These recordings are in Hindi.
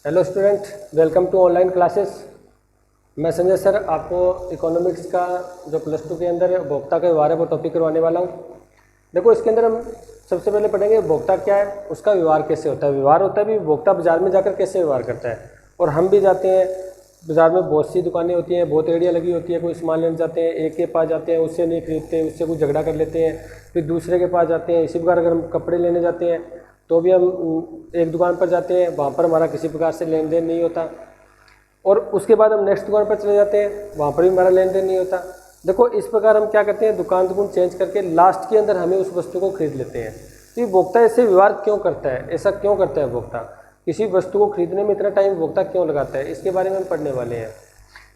Hello student, welcome to online classes. मैं संजय सर आपको इकोनॉमिक्स का जो +2 के अंदर उपभोक्ता के व्यवहार है वो टॉपिक करवाने वाला हूँ। देखो, इसके अंदर हम सबसे पहले पढ़ेंगे उपभोक्ता क्या है, उसका व्यवहार कैसे होता है। व्यवहार होता है भी उपभोक्ता बाजार में जाकर कैसे व्यवहार करता है। और हम भी जाते हैं बाज़ार में, बहुत सी दुकानें होती हैं, बहुत रेहड़ियाँ लगी होती है, कोई सामान लेने जाते हैं, एक के पास जाते हैं, उससे नहीं खरीदते, उससे कुछ झगड़ा कर लेते हैं, फिर दूसरे के पास जाते हैं। इसी प्रकार अगर हम कपड़े लेने जाते हैं तो भी हम एक दुकान पर जाते हैं, वहाँ पर हमारा किसी प्रकार से लेन देन नहीं होता, और उसके बाद हम नेक्स्ट दुकान पर चले जाते हैं, वहाँ पर भी हमारा लेन देन नहीं होता। देखो, इस प्रकार हम क्या करते हैं, दुकान चेंज करके लास्ट के अंदर हमें उस वस्तु को खरीद लेते हैं। तो उपभोक्ता ऐसे व्यवहार क्यों करता है, ऐसा क्यों करता है उपभोक्ता, किसी वस्तु को खरीदने में इतना टाइम उपभोक्ता क्यों लगाता है, इसके बारे में हम पढ़ने वाले हैं।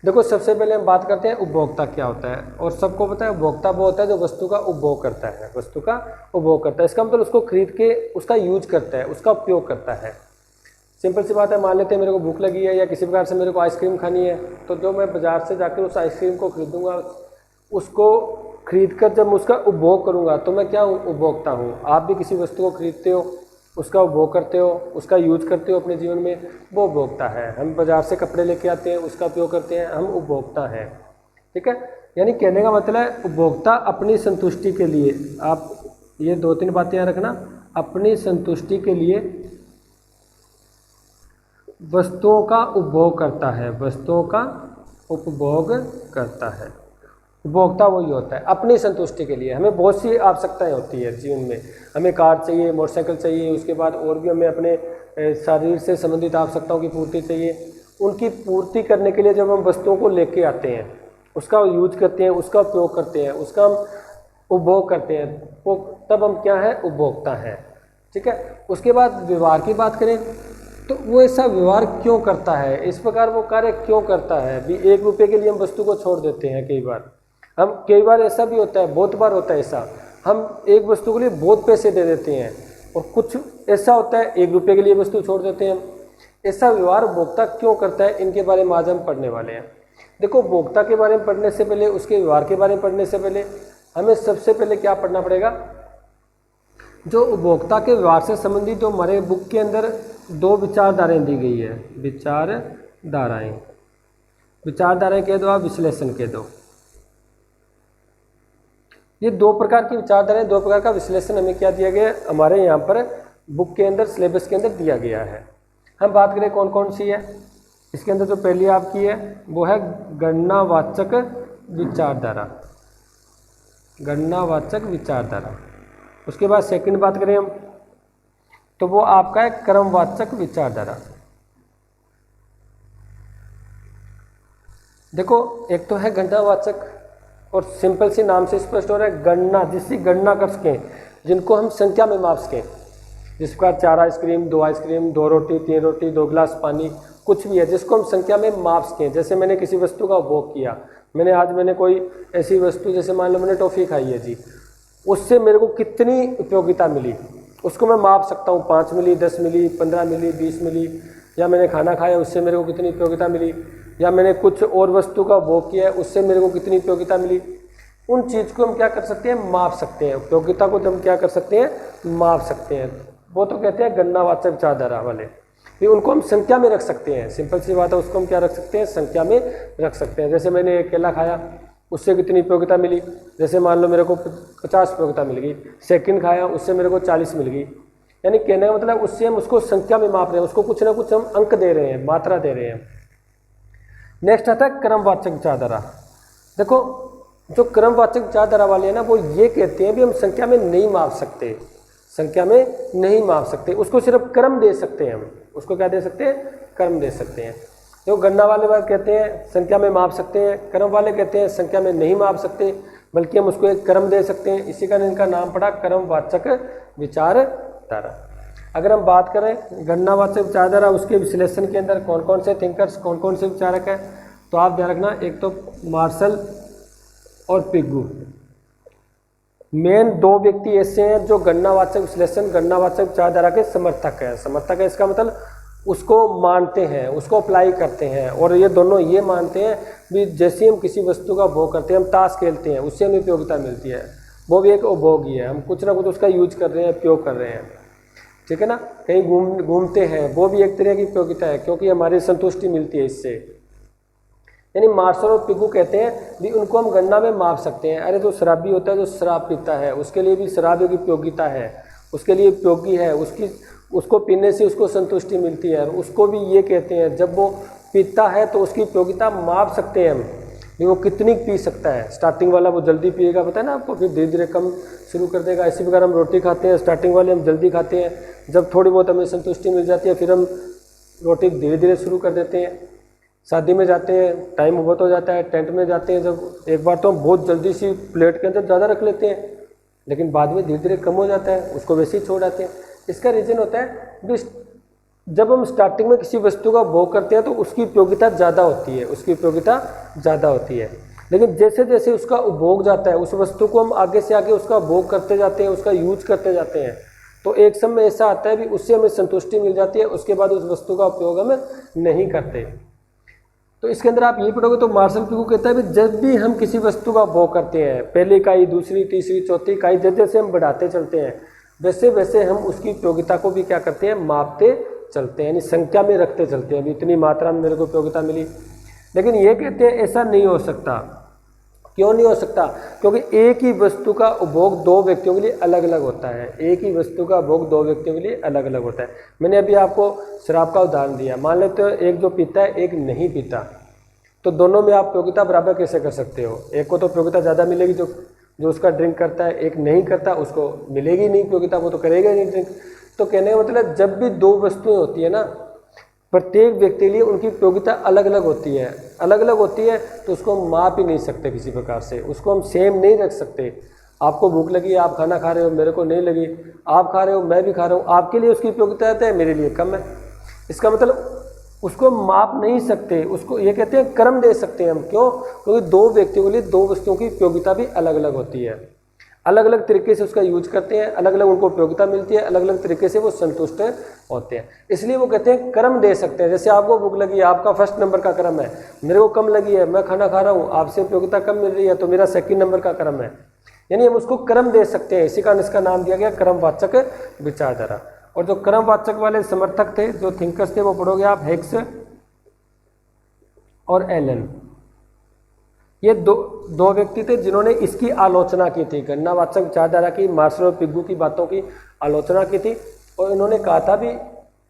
देखो, सबसे पहले हम बात करते हैं उपभोक्ता क्या होता है। और सबको पता है उपभोक्ता वो होता है जो वस्तु का उपभोग करता है, वस्तु का उपभोग करता है। इसका मतलब उसको खरीद के उसका यूज करता है, उसका उपयोग करता है। सिंपल सी बात है, मान लेते हैं मेरे को भूख लगी है या किसी प्रकार से मेरे को आइसक्रीम खानी है, तो जो मैं बाज़ार से जाकर उस आइसक्रीम को खरीदूंगा, उसको खरीद कर जब मैं उसका उपभोग करूंगा तो मैं क्या हूँ, उपभोक्ता हूँ। आप भी किसी वस्तु को खरीदते हो, उसका उपभोग करते हो, उसका यूज करते हो अपने जीवन में, वो उपभोक्ता है। हम बाज़ार से कपड़े लेके आते हैं, उसका उपयोग करते हैं, हम उपभोक्ता हैं। ठीक है, यानी कहने का मतलब है उपभोक्ता अपनी संतुष्टि के लिए, आप ये 2-3 बातें याद रखना, अपनी संतुष्टि के लिए वस्तुओं का उपभोग करता है, वस्तुओं का उपभोग करता है। उपभोक्ता वही होता है अपनी संतुष्टि के लिए। हमें बहुत सी आवश्यकताएं होती है जीवन में, हमें कार चाहिए, मोटरसाइकिल चाहिए, उसके बाद और भी हमें अपने शरीर से संबंधित आवश्यकताओं की पूर्ति चाहिए। उनकी पूर्ति करने के लिए जब हम वस्तुओं को लेके आते हैं, उसका यूज करते हैं, उसका उपयोग करते हैं, उसका हम उपभोग करते हैं, वो तब हम क्या है, उपभोक्ता हैं। ठीक है, उसके बाद व्यवहार की बात करें तो वो ऐसा व्यवहार क्यों करता है, इस प्रकार वो कार्य क्यों करता है। भी 1 रुपये के लिए हम वस्तु को छोड़ देते हैं, कई बार ऐसा भी होता है, बहुत बार होता है ऐसा, हम एक वस्तु के लिए बहुत पैसे दे देते हैं, और कुछ ऐसा होता है 1 रुपये के लिए वस्तु छोड़ देते हैं। ऐसा व्यवहार उपभोक्ता क्यों करता है, इनके बारे में आज हम पढ़ने वाले हैं। देखो, उपभोक्ता के बारे में पढ़ने से पहले, उसके व्यवहार के बारे में पढ़ने से पहले हमें सबसे पहले क्या पढ़ना पड़ेगा, जो उपभोक्ता के व्यवहार से संबंधित जो हमारे बुक के अंदर 2 विचारधाराएं दी गई है, विचारधाराएं कह दो, आप विश्लेषण कह दो। ये 2 प्रकार की विचारधाराएं, 2 प्रकार का विश्लेषण हमें क्या दिया गया है, हमारे यहाँ पर बुक के अंदर, सिलेबस के अंदर दिया गया है। हम बात करें कौन कौन सी है। इसके अंदर जो पहली आपकी है वो है गणनावाचक विचारधारा, गणनावाचक विचारधारा। उसके बाद सेकंड बात करें हम तो वो आपका है क्रमवाचक विचारधारा। देखो, एक तो है गणनावाचक, और सिंपल सी नाम से स्पष्ट हो रहा है, गणना, जिसकी गणना कर सकें, जिनको हम संख्या में माप सकें। जिस प्रकार 4 आइसक्रीम, 2 आइसक्रीम, 2 रोटी, 3 रोटी, 2 गिलास पानी, कुछ भी है जिसको हम संख्या में माप सकें। जैसे मैंने किसी वस्तु का उपभोग किया, मैंने कोई ऐसी वस्तु, जैसे मान लो मैंने टॉफ़ी खाई है जी, उससे मेरे को कितनी उपयोगिता मिली, उसको मैं माप सकता हूँ। 5 मिली, 10 मिली, 15 मिली, 20 मिली। या मैंने खाना खाया, उससे मेरे को कितनी उपयोगिता मिली। या मैंने कुछ और वस्तु का उपभोग किया है, उससे मेरे को कितनी उपयोगिता मिली। उन चीज़ को हम क्या कर सकते हैं, माप सकते हैं। उपयोगिता को हम क्या कर सकते हैं, माप सकते हैं। वो तो कहते हैं गणनावाचक विचारधारा वाले, फिर उनको हम संख्या में रख सकते हैं। सिंपल सी बात है, उसको हम क्या रख सकते हैं, संख्या में रख सकते हैं। जैसे मैंने एक केला खाया, उससे कितनी उपयोगिता मिली, जैसे मान लो मेरे को 50 उपयोगिता मिल गई। सेकंड खाया, उससे मेरे को 40 मिल गई। यानी कहने का मतलब उससे हम उसको संख्या में माप रहे हैं, उसको कुछ ना कुछ हम अंक दे रहे हैं, मात्रा दे रहे हैं। नेक्स्ट आता है क्रमवाचक विचारधारा। देखो, जो क्रमवाचक विचारधारा वाले हैं ना, वो ये कहते हैं भी हम संख्या में नहीं माप सकते, संख्या में नहीं माप सकते, उसको सिर्फ क्रम दे सकते हैं। हम उसको क्या दे सकते हैं, क्रम दे सकते हैं। जो गणना वाले बात कहते हैं संख्या में माप सकते हैं, क्रम वाले कहते हैं संख्या में नहीं माप सकते, बल्कि हम उसको एक क्रम दे सकते हैं। इसी कारण इनका नाम पड़ा क्रमवाचक विचारधारा। अगर हम बात करें गणनावाचक विचारधारा, उसके विश्लेषण के अंदर कौन कौन से थिंकर्स, कौन कौन से विचारक हैं, तो आप ध्यान रखना, एक तो मार्शल और पिग्गू। मेन 2 व्यक्ति ऐसे हैं जो गणनावाचक विश्लेषण, गणनावाचक विचारधारा के समर्थक हैं। समर्थक है इसका मतलब उसको मानते हैं, उसको अप्लाई करते हैं। और ये दोनों ये मानते हैं भी जैसे हम किसी वस्तु का उपभोग करते हैं, हम ताश खेलते हैं, उससे हमें उपयोगिता मिलती है, वो भी एक उपभोग ही है। हम कुछ ना कुछ उसका यूज कर रहे हैं, उपयोग कर रहे हैं। ठीक है ना, कहीं घूमते हैं, वो भी एक तरह की उपयोगिता है क्योंकि हमारी संतुष्टि मिलती है इससे। यानी मार्शल और पिगू कहते हैं भी उनको हम गणना में माप सकते हैं। अरे जो शराबी होता है, जो शराब पीता है, उसके लिए भी शराब एक उपयोगिता है, उसके लिए उपयोगी है, उसको पीने से उसको संतुष्टि मिलती है। और उसको भी ये कहते हैं जब वो पीता है तो उसकी उपयोगिता माप सकते हैं हम भी वो कितनी पी सकता है। स्टार्टिंग वाला वो जल्दी पिएगा, पता है ना आपको, फिर धीरे धीरे कम शुरू कर देगा। इसी प्रकार हम रोटी खाते हैं, स्टार्टिंग वाले हम जल्दी खाते हैं, जब थोड़ी बहुत हमें संतुष्टि मिल जाती है फिर हम रोटी धीरे धीरे शुरू कर देते हैं। शादी में जाते हैं, टाइम बहुत हो जाता है, टेंट में जाते हैं, जब एक बार तो हम बहुत जल्दी सी प्लेट के अंदर ज़्यादा रख लेते हैं, लेकिन बाद में धीरे धीरे कम हो जाता है, उसको वैसे ही छोड़ आते हैं। इसका रीज़न होता है जब हम स्टार्टिंग में किसी वस्तु का भोग करते हैं तो उसकी उपयोगिता ज़्यादा होती है, उसकी उपयोगिता ज़्यादा होती है। लेकिन जैसे जैसे उसका उपभोग जाता है, उस वस्तु को हम आगे से आगे उसका भोग करते जाते हैं, उसका यूज करते जाते हैं, तो एक समय ऐसा आता है भी उससे हमें संतुष्टि मिल जाती है, उसके बाद उस वस्तु का उपयोग हम नहीं करते। तो इसके अंदर आप ये पढ़ोगे तो मार्शल पिगू कहता है भी जब भी हम किसी वस्तु का भोग करते हैं, पहली इकाई, दूसरी, तीसरी, चौथी इकाई, जैसे जैसे हम बढ़ाते चलते हैं वैसे वैसे हम उसकी उपयोगिता को भी क्या करते हैं, मापते चलते हैं, यानी संख्या में रखते चलते हैं। अभी इतनी मात्रा में मेरे को उपयोगिता मिली। लेकिन ये कहते हैं ऐसा नहीं हो सकता। क्यों नहीं हो सकता? क्योंकि एक ही वस्तु का उपभोग दो व्यक्तियों के लिए अलग अलग होता है। एक ही वस्तु का उपभोग दो व्यक्तियों के लिए अलग अलग होता है। मैंने अभी आपको शराब का उदाहरण दिया, मान लेते हो एक जो पीता है एक नहीं पीता, तो दोनों में आप उपयोगिता बराबर कैसे कर सकते हो? एक को तो उपयोगिता ज़्यादा मिलेगी जो उसका ड्रिंक करता है, एक नहीं करता उसको मिलेगी नहीं उपयोगिता, वो तो करेगा ही नहीं ड्रिंक। तो कहने का मतलब जब भी दो वस्तुएं होती है ना, प्रत्येक व्यक्ति के लिए उनकी उपयोगिता अलग अलग होती है, अलग अलग होती है, तो उसको हम माप ही नहीं सकते किसी प्रकार से, उसको हम सेम नहीं रख सकते। आपको भूख लगी, आप खाना खा रहे हो, मेरे को नहीं लगी, आप खा रहे हो, मैं भी खा रहा हूँ, आपके लिए उसकी उपयोगिता है, मेरे लिए कम है। इसका मतलब उसको माप नहीं सकते, उसको ये कहते हैं क्रम दे सकते हैं हम। क्यों? क्योंकि दो व्यक्तियों के लिए दो वस्तुओं की उपयोगिता भी अलग अलग होती है, अलग अलग तरीके से उसका यूज करते हैं, अलग अलग उनको उपयोगिता मिलती है, अलग अलग तरीके से वो संतुष्ट होते हैं। इसलिए वो कहते हैं क्रम दे सकते हैं। जैसे आपको भूख लगी है, आपका फर्स्ट नंबर का क्रम है, मेरे को कम लगी है, मैं खाना खा रहा हूँ, आपसे उपयोगिता कम मिल रही है, तो मेरा सेकंड नंबर का क्रम है। यानी हम उसको क्रम दे सकते हैं, इसी कारण इसका नाम दिया गया क्रमवाचक विचारधारा। और जो क्रमवाचक वाले समर्थक थे, जो थिंकर्स थे, वो पढ़ोगे आप हेक्स और एलन। ये दो व्यक्ति थे जिन्होंने इसकी आलोचना की थी, गणनावाचक विचारधारा की, मार्शल और पिगू की बातों की आलोचना की थी। और इन्होंने कहा था भी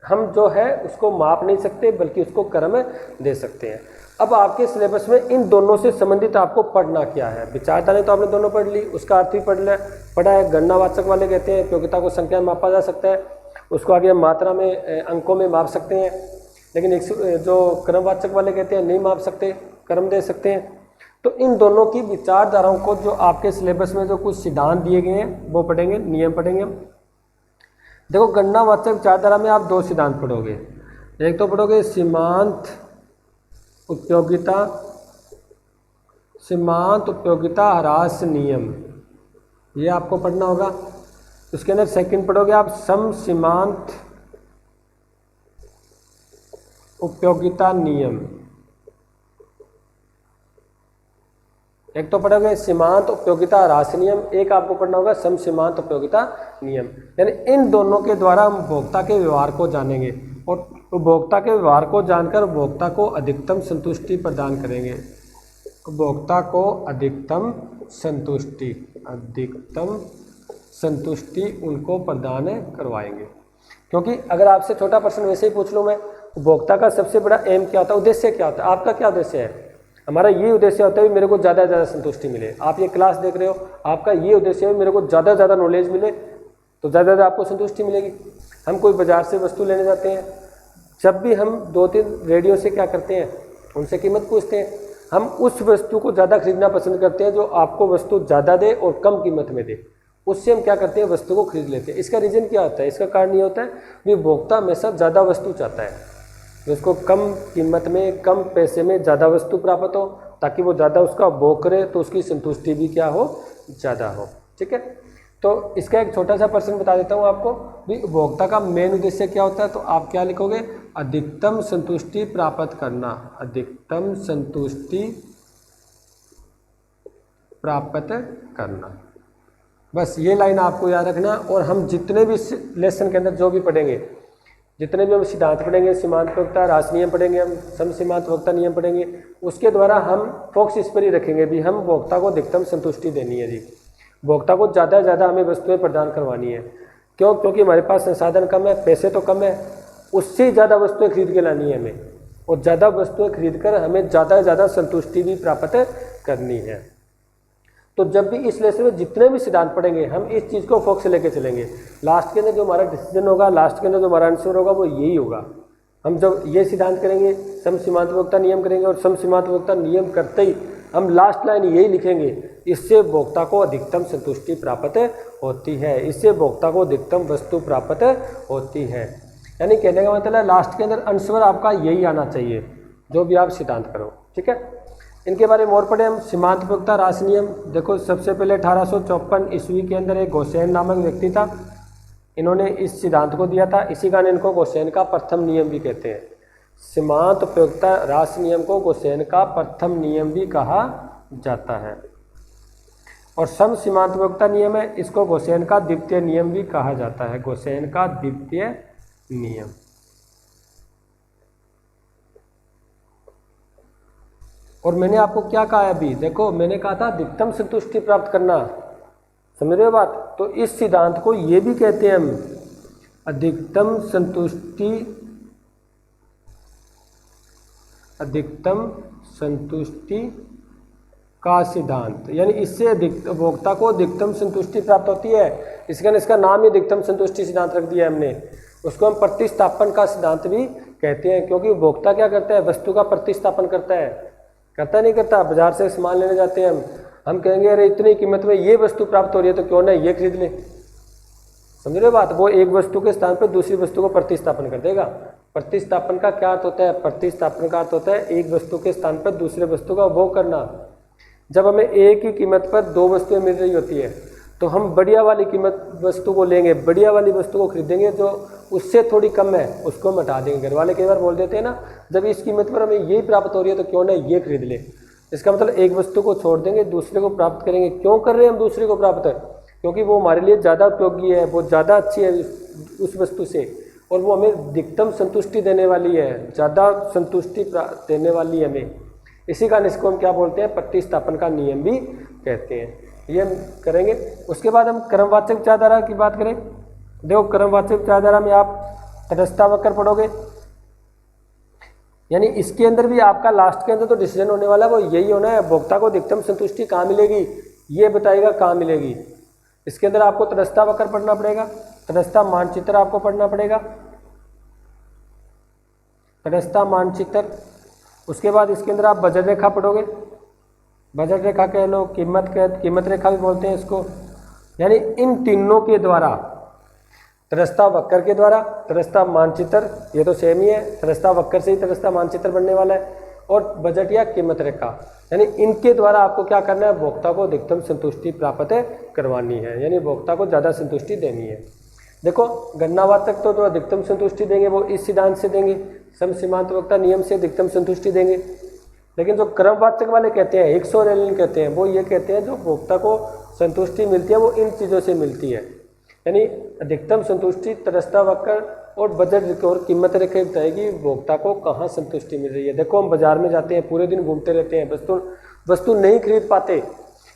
हम जो है उसको माप नहीं सकते, बल्कि उसको क्रम दे सकते हैं। अब आपके सिलेबस में इन दोनों से संबंधित आपको पढ़ना क्या है? विचारधारा तो आपने दोनों पढ़ ली, उसका अर्थ भी पढ़ा है। गणनावाचक वाले कहते हैं उपयोगिता को संख्या में मापा जा सकता है, उसको आगे हम मात्रा में, अंकों में माप सकते हैं। लेकिन जो क्रमवाचक वाले कहते हैं नहीं माप सकते, क्रम दे सकते हैं। तो इन दोनों की विचारधाराओं को जो आपके सिलेबस में जो कुछ सिद्धांत दिए गए हैं वो पढ़ेंगे, नियम पढ़ेंगे हम। देखो, गणनावाचक विचारधारा में आप दो सिद्धांत पढ़ोगे। एक तो पढ़ोगे सीमांत उपयोगिता ह्रास नियम, ये आपको पढ़ना होगा। उसके अंदर सेकंड पढ़ोगे आप सम सीमांत उपयोगिता नियम। एक तो पढ़ोगे सीमांत उपयोगिता ह्रास नियम, एक आपको पढ़ना होगा सम सीमांत उपयोगिता नियम। यानी इन दोनों के द्वारा हम उपभोक्ता के व्यवहार को जानेंगे और उपभोक्ता के व्यवहार को जानकर उपभोक्ता को अधिकतम संतुष्टि प्रदान करेंगे। उपभोक्ता को अधिकतम संतुष्टि उनको प्रदान करवाएंगे। क्योंकि अगर आपसे छोटा प्रश्न वैसे ही पूछ लूँ मैं, उपभोक्ता का सबसे बड़ा एम क्या होता है, उद्देश्य क्या होता है? आपका क्या उद्देश्य है? हमारा ये उद्देश्य होता है मेरे को ज़्यादा से ज़्यादा संतुष्टि मिले। आप ये क्लास देख रहे हो, आपका ये उद्देश्य है मेरे को ज़्यादा से ज़्यादा नॉलेज मिले, तो ज़्यादा ज़्यादा आपको संतुष्टि मिलेगी। हम कोई बाजार से वस्तु लेने जाते हैं, जब भी हम 2-3 रेडियो से क्या करते हैं, उनसे कीमत पूछते हैं। हम उस वस्तु को ज़्यादा खरीदना पसंद करते हैं जो आपको वस्तु ज़्यादा दे और कम कीमत में दे, उससे हम क्या करते हैं, वस्तु को खरीद लेते हैं। इसका रीज़न क्या होता है? इसका कारण ये होता है कि उपभोक्ता हमेशा ज़्यादा वस्तु चाहता है, उसको कम कीमत में, कम पैसे में ज़्यादा वस्तु प्राप्त हो, ताकि वो ज़्यादा उसका उपभोग करे तो उसकी संतुष्टि भी क्या हो, ज़्यादा हो। ठीक है, तो इसका एक छोटा सा प्रश्न बता देता हूँ आपको भी, उपभोक्ता का मेन उद्देश्य क्या होता है? तो आप क्या लिखोगे? अधिकतम संतुष्टि प्राप्त करना। अधिकतम संतुष्टि प्राप्त करना, बस ये लाइन आपको याद रखना। और हम जितने भी लेसन के अंदर जो भी पढ़ेंगे, जितने भी हम सिद्धांत पढ़ेंगे, सीमांत प्रयोक्ता, रास नियम पढ़ेंगे, हम सम सीमांत प्रयोक्ता नियम पढ़ेंगे, उसके द्वारा हम फोकस इस पर ही रखेंगे भी हम भोक्ता को अधिकतम संतुष्टि देनी है जी। भोक्ता को ज़्यादा से ज़्यादा हमें वस्तुएं प्रदान करवानी है। क्यों? क्योंकि हमारे पास संसाधन कम है, पैसे तो कम है, उससे ज़्यादा वस्तुएं खरीद के लानी है हमें, और ज़्यादा वस्तुएं खरीद कर हमें ज़्यादा से ज़्यादा संतुष्टि भी प्राप्त करनी है। तो जब भी इस लेसन में जितने भी सिद्धांत पढ़ेंगे, हम इस चीज़ को फोकस लेके चलेंगे। लास्ट के अंदर जो हमारा डिसीजन होगा, लास्ट के अंदर जो हमारा आंसर होगा, वो यही होगा। हम जब ये सिद्धांत करेंगे, सम सीमांत प्रयोक्ता नियम करेंगे, और सम सीमांत प्रयोक्ता नियम करते ही हम लास्ट लाइन यही लिखेंगे, इससे भोक्ता को अधिकतम संतुष्टि प्राप्त होती है, इससे भोक्ता को अधिकतम वस्तु प्राप्त होती है। यानी कहने का मतलब है लास्ट के अंदर आंसर आपका यही आना चाहिए जो भी आप सिद्धांत करो। ठीक है, इनके बारे में और पढ़े हम। सीमांत प्रयोक्ता रास नियम, देखो सबसे पहले 1854 ईस्वी के अंदर एक गोसेन नामक व्यक्ति था, इन्होंने इस सिद्धांत को दिया था। इसी कारण इनको गोसेन का प्रथम नियम भी कहते हैं। सीमांत प्रयोक्ता रास नियम को गोसेन का प्रथम नियम भी कहा जाता है। और सम सीमांत प्रयोक्ता नियम है, इसको गोसेन का द्वितीय नियम भी कहा जाता है। गोसेन का द्वितीय नियम। और मैंने आपको क्या कहा है अभी, देखो मैंने कहा था अधिकतम संतुष्टि प्राप्त करना, समझ रहे हो बात? तो इस सिद्धांत को ये भी कहते हैं हम अधिकतम संतुष्टि, अधिकतम संतुष्टि का सिद्धांत। यानी इससे भोक्ता को अधिकतम संतुष्टि प्राप्त होती है। इसका नाम ही अधिकतम संतुष्टि सिद्धांत रख दिया है हमने। उसको हम प्रतिस्थापन का सिद्धांत भी कहते हैं, क्योंकि भोक्ता क्या करता है, वस्तु का प्रतिस्थापन करता है। करता नहीं करता? बाजार से सामान लेने जाते हैं हम कहेंगे अरे इतनी कीमत में ये वस्तु प्राप्त हो रही है तो क्यों ना ये खरीद ले। समझ रहे हो बात? वो एक वस्तु के स्थान पर दूसरी वस्तु को प्रतिस्थापन कर देगा। प्रतिस्थापन का क्या अर्थ होता है? प्रतिस्थापन का अर्थ होता है एक वस्तु के स्थान पर दूसरे वस्तु का उपभोग करना। जब हमें एक ही कीमत पर दो वस्तुएं मिल रही होती है तो हम बढ़िया वाली कीमत वस्तु को लेंगे, बढ़िया वाली वस्तु को खरीदेंगे, जो उससे थोड़ी कम है उसको हम हटा देंगे। घर वाले कई बार बोल देते हैं ना, जब इस कीमत पर हमें यही प्राप्त हो रही है तो क्यों ना ये खरीद ले। इसका मतलब एक वस्तु को छोड़ देंगे, दूसरे को प्राप्त करेंगे। क्यों कर रहे हैं हम दूसरे को प्राप्त? क्योंकि वो हमारे लिए ज़्यादा उपयोगी है, वो ज़्यादा अच्छी है उस वस्तु से, और वो हमें अधिकतम संतुष्टि देने वाली है, ज़्यादा संतुष्टि देने वाली है हमें। इसी कारण इसको हम क्या बोलते हैं? प्रतिस्थापन का नियम भी कहते हैं। ये हम करेंगे। उसके बाद हम क्रमवाचक विचारधारा की बात करें। देखो क्रमवाचक विचारधारा में आप तटस्थता वक्र पढ़ोगे, यानी इसके अंदर भी आपका लास्ट के अंदर तो डिसीजन होने वाला है वो यही होना है, भोक्ता को अधिकतम संतुष्टि कहाँ मिलेगी ये बताएगा कहाँ मिलेगी। इसके अंदर आपको तटस्थता वक्र पढ़ना पड़ेगा, तटस्थता मानचित्र आपको पढ़ना पड़ेगा, तटस्थता मानचित्र। उसके बाद इसके अंदर आप बजट रेखा पढ़ोगे, बजट रेखा कह लो, कीमत रेखा भी बोलते हैं इसको। यानी इन तीनों के द्वारा, तटस्थता वक्र के द्वारा तटस्थता मानचित्र, ये तो सेम ही है, तटस्थता वक्र से ही तटस्थता मानचित्र बनने वाला है, और बजट या कीमत रेखा, यानी इनके द्वारा आपको क्या करना है? भोक्ता को अधिकतम संतुष्टि प्राप्त करवानी है, यानी भोक्ता को ज़्यादा संतुष्टि देनी है। देखो गणनावाचक तो जो अधिकतम संतुष्टि देंगे वो इस सिद्धांत से देंगे, सम सीमांत प्रयोक्ता नियम से अधिकतम संतुष्टि देंगे। लेकिन जो क्रमवाचक वाले कहते हैं, एक्सोरेलिन कहते हैं, वो ये कहते हैं जो भोक्ता को संतुष्टि मिलती है वो इन चीज़ों से मिलती है। यानी अधिकतम संतुष्टि तटस्थता वक्र और बजट और कीमत रेखा बताएगी भोक्ता को कहाँ संतुष्टि मिल रही है। देखो हम बाजार में जाते हैं, पूरे दिन घूमते रहते हैं, वस्तु नहीं खरीद पाते।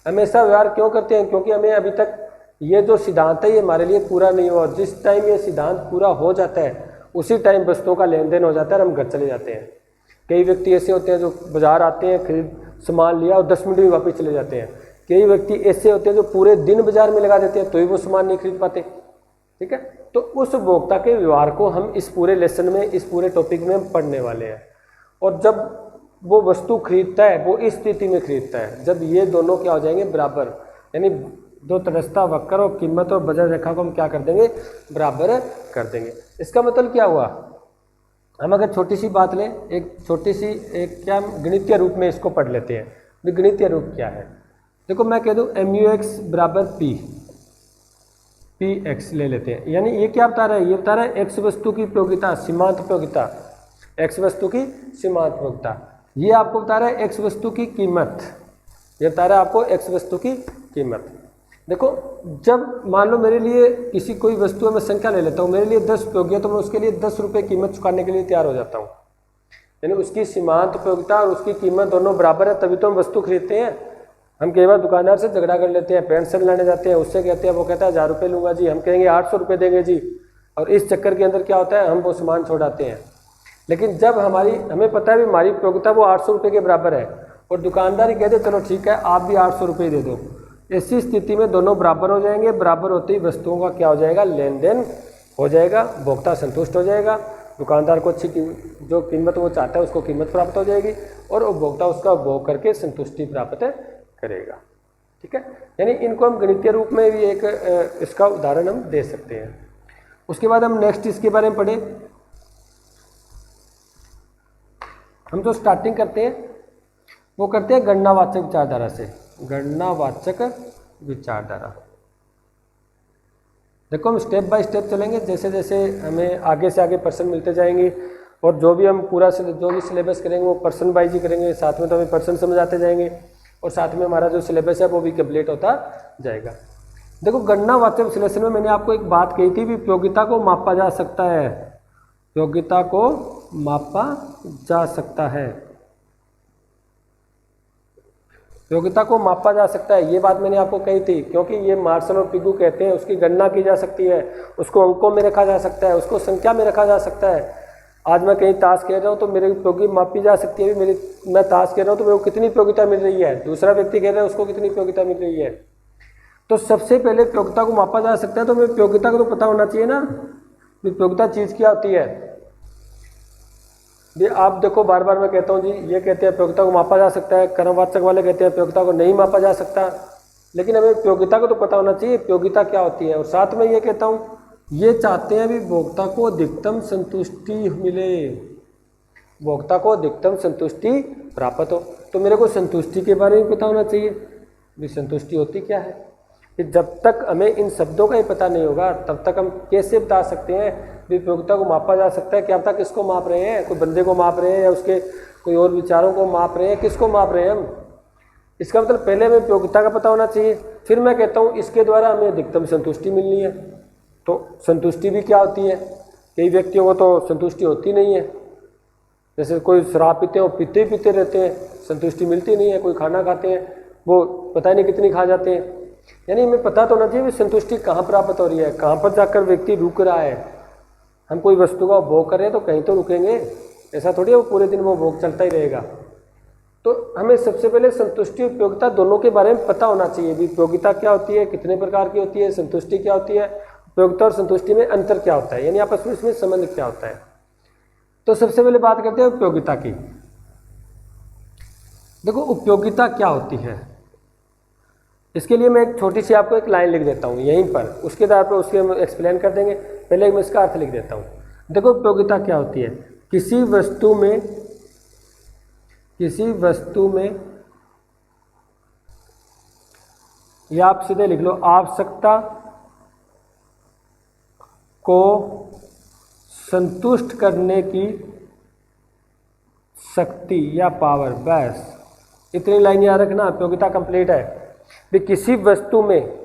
हमेशा व्यवहार क्यों करते हैं? क्योंकि हमें अभी तक ये जो सिद्धांत है ये हमारे लिए पूरा नहीं हुआ। जिस टाइम ये सिद्धांत पूरा हो जाता है उसी टाइम वस्तुओं का लेन देन हो जाता है और हम घर चले जाते हैं। कई व्यक्ति ऐसे होते हैं जो बाजार आते हैं, खरीद सामान लिया और 10 मिनट में वापस चले जाते हैं। कई व्यक्ति ऐसे होते हैं जो पूरे दिन बाजार में लगा देते हैं तो ही वो सामान नहीं खरीद पाते। ठीक है, तो उस उपभोक्ता के व्यवहार को हम इस पूरे लेसन में, इस पूरे टॉपिक में हम पढ़ने वाले हैं। और जब वो वस्तु खरीदता है वो इस स्थिति में खरीदता है जब ये दोनों क्या हो जाएंगे? बराबर। यानी दो तटस्थता वक्र और कीमत और बजट रेखा को हम क्या कर देंगे? बराबर कर देंगे। इसका मतलब क्या हुआ? हम अगर छोटी सी बात लें, एक छोटी सी एक क्या गणितीय रूप में इसको पढ़ लेते हैं। गणितीय रूप क्या है? देखो मैं कह दूं MUX बराबर PX ले लेते हैं। यानी ये क्या बता रहा है? ये बता रहा है X वस्तु की उपयोगिता, सीमांत उपयोगिता, X वस्तु की सीमांत उपयोगिता। ये आपको बता रहा है X वस्तु की कीमत, ये बता रहा है आपको X वस्तु की कीमत। देखो, जब मान लो मेरे लिए किसी कोई वस्तु मैं संख्या ले लेता हूँ, मेरे लिए 10 उपयोगी है, तो मैं उसके लिए 10 रुपये कीमत चुकाने के लिए तैयार हो जाता हूँ। यानी उसकी सीमांत उपयोगिता और उसकी कीमत दोनों बराबर है, तभी तो हम वस्तु खरीदते हैं। हम कई बार दुकानदार से झगड़ा कर लेते हैं, पेंट शर्ट लाने जाते हैं, उससे कहते हैं, वो कहता है 1000 रुपये लूँगा जी, हम कहेंगे 800 रुपये देंगे जी, और इस चक्कर के अंदर क्या होता है, हम वो सामान छोड़ाते हैं। लेकिन जब हमें पता है भी हमारी उपयोगिता वो 800 रुपये के बराबर है, और दुकानदार ही कहते चलो ठीक है आप भी 800 रुपये दे दो, ऐसी स्थिति में दोनों बराबर हो जाएंगे। बराबर होते ही वस्तुओं का क्या हो जाएगा, लेन देन हो जाएगा, भोक्ता संतुष्ट हो जाएगा, दुकानदार को अच्छी जो कीमत वो चाहता है उसको कीमत प्राप्त हो जाएगी, और उपभोक्ता उसका उपभोग करके संतुष्टि प्राप्त करेगा। ठीक है, यानी इनको हम गणितीय रूप में भी एक इसका उदाहरण हम दे सकते हैं। उसके बाद हम नेक्स्ट इसके बारे में पढ़े। हम जो स्टार्टिंग करते हैं वो करते हैं गणनावाचक विचारधारा से। गणनावाचक विचारधारा, देखो हम स्टेप बाय स्टेप चलेंगे, जैसे जैसे हमें आगे से आगे पर्सन मिलते जाएंगे, और जो भी हम पूरा जो भी सिलेबस करेंगे वो पर्सन वाइज ही करेंगे, साथ में तो हमें पर्सन समझ आते जाएंगे, और साथ में हमारा जो सिलेबस है वो भी कंप्लीट होता जाएगा। देखो, गणनावाचक विश्लेषण में मैंने आपको एक बात कही थी भी उपयोगिता को मापा जा सकता है, उपयोगिता को मापा जा सकता है, उपयोगिता को मापा जा सकता है, ये बात मैंने आपको कही थी। क्योंकि ये मार्शल और पिगू कहते हैं उसकी गणना की जा सकती है, उसको अंकों में रखा जा सकता है, उसको संख्या में रखा जा सकता है। आज मैं कहीं ताश खेल रहा हूँ तो मेरी उपयोगी मापी जा सकती है, मैं ताश खेल रहा हूँ तो मेरे को कितनी उपयोगिता मिल रही है, दूसरा व्यक्ति खेल रहा है उसको कितनी उपयोगिता मिल रही है। तो सबसे पहले उपयोगिता को मापा जा सकता है, तो हमें उपयोगिता को तो पता होना चाहिए ना, उपयोगिता चीज़ क्या होती है। ये आप देखो, बार बार मैं कहता हूँ जी, ये कहते हैं उपयोगिता को मापा जा सकता है, कर्मवाचक वाले कहते हैं उपयोगिता को नहीं मापा जा सकता, लेकिन हमें उपयोगिता को तो पता होना चाहिए उपयोगिता क्या होती है। और साथ में ये कहता हूँ, ये चाहते हैं भी भोक्ता को अधिकतम संतुष्टि मिले, भोक्ता को अधिकतम संतुष्टि प्राप्त हो, तो मेरे को संतुष्टि के बारे में पता होना चाहिए भी संतुष्टि होती क्या है। कि जब तक हमें इन शब्दों का ही पता नहीं होगा तब तक हम कैसे बता सकते हैं भी उपयोगिता को मापा जा सकता है। क्या पता किसको माप रहे हैं, कोई बंदे को माप रहे हैं या उसके कोई और विचारों को माप रहे हैं, किसको माप रहे हैं हम। इसका मतलब पहले हमें उपयोगिता का पता होना चाहिए, फिर मैं कहता हूँ इसके द्वारा हमें अधिकतम संतुष्टि मिलनी है। तो संतुष्टि भी क्या होती है, कई व्यक्तियों को तो संतुष्टि होती नहीं है, जैसे कोई शराब पीते हैं वो पीते ही पीते रहते हैं, संतुष्टि मिलती नहीं है। कोई खाना खाते हैं वो पता नहीं कितनी खा जाते हैं। यानी हमें पता तो होना चाहिए भी संतुष्टि कहाँ प्राप्त हो रही है, कहाँ पर जाकर व्यक्ति रुक रहा है। हम कोई वस्तु का उपभोग कर रहे हैं तो कहीं तो रुकेंगे, ऐसा थोड़ी है वो पूरे दिन वो उपभोग चलता ही रहेगा। तो हमें सबसे पहले संतुष्टि उपयोगिता दोनों के बारे में पता होना चाहिए भी उपयोगिता क्या होती है, कितने प्रकार की होती है, संतुष्टि क्या होती है, उपयोगिता और संतुष्टि में अंतर क्या होता है, यानी आपस में इसमें संबंध क्या होता है। तो सबसे पहले बात करते हैं उपयोगिता की। देखो उपयोगिता क्या होती है, इसके लिए मैं एक छोटी सी आपको एक लाइन लिख देता हूँ यहीं पर, उसके आधार पर उसके हम एक्सप्लेन कर देंगे। पहले मैं इसका अर्थ लिख देता हूँ। देखो उपयोगिता क्या होती है, किसी वस्तु में या आप सीधे लिख लो आवश्यकता को संतुष्ट करने की शक्ति या पावर, बस इतनी लाइन याद रखना, उपयोगिता कंप्लीट है। भी किसी वस्तु में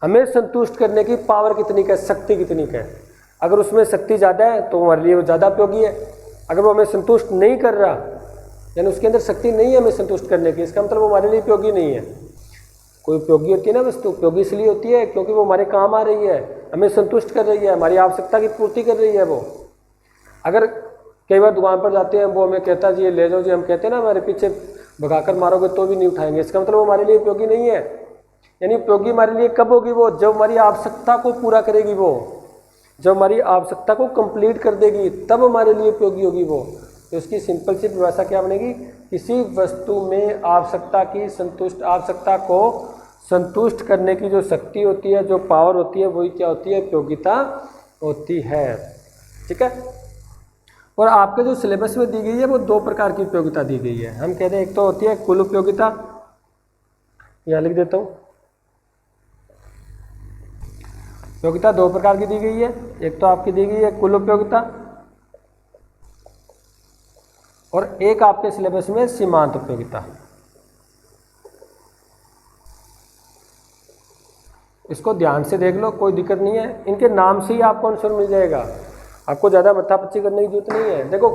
हमें संतुष्ट करने की पावर कितनी का, शक्ति कितनी का है। अगर उसमें शक्ति ज़्यादा है तो हमारे लिए वो ज़्यादा उपयोगी है। अगर वो हमें संतुष्ट नहीं कर रहा, यानी उसके अंदर शक्ति नहीं है हमें संतुष्ट करने की, इसका मतलब वो हमारे लिए उपयोगी नहीं है। कोई उपयोगी होती है ना वस्तु, उपयोगी इसलिए होती है क्योंकि वो हमारे काम आ रही है, हमें संतुष्ट कर रही है, हमारी आवश्यकता की पूर्ति कर रही है वो। अगर कई बार दुकान पर जाते हैं, वो हमें कहता है जी ये ले जाओ जी, हम कहते हैं ना हमारे पीछे भगाकर मारोगे तो भी नहीं उठाएंगे, इसका मतलब वो हमारे लिए उपयोगी नहीं है। यानी उपयोगी हमारे लिए कब होगी वो, जब हमारी आवश्यकता को पूरा करेगी, वो जब हमारी आवश्यकता को कंप्लीट कर देगी तब हमारे लिए उपयोगी होगी वो। तो इसकी सिंपल सी परिभाषा क्या बनेगी, किसी वस्तु में आवश्यकता को संतुष्ट करने की जो शक्ति होती है, जो पावर होती है, वही क्या होती है, उपयोगिता होती है। ठीक है। और आपके जो सिलेबस में दी गई है वो दो प्रकार की उपयोगिता दी गई है। हम कहते हैं एक तो होती है कुल उपयोगिता, यहाँ लिख देता हूँ, उपयोगिता दो प्रकार की दी गई है। एक तो आपकी दी गई है कुल उपयोगिता, और एक आपके सिलेबस में सीमांत उपयोगिता। इसको ध्यान से देख लो, कोई दिक्कत नहीं है, इनके नाम से ही आपको आंसर मिल जाएगा, आपको ज़्यादा मत्थापच्ची करने की जरूरत नहीं है। देखो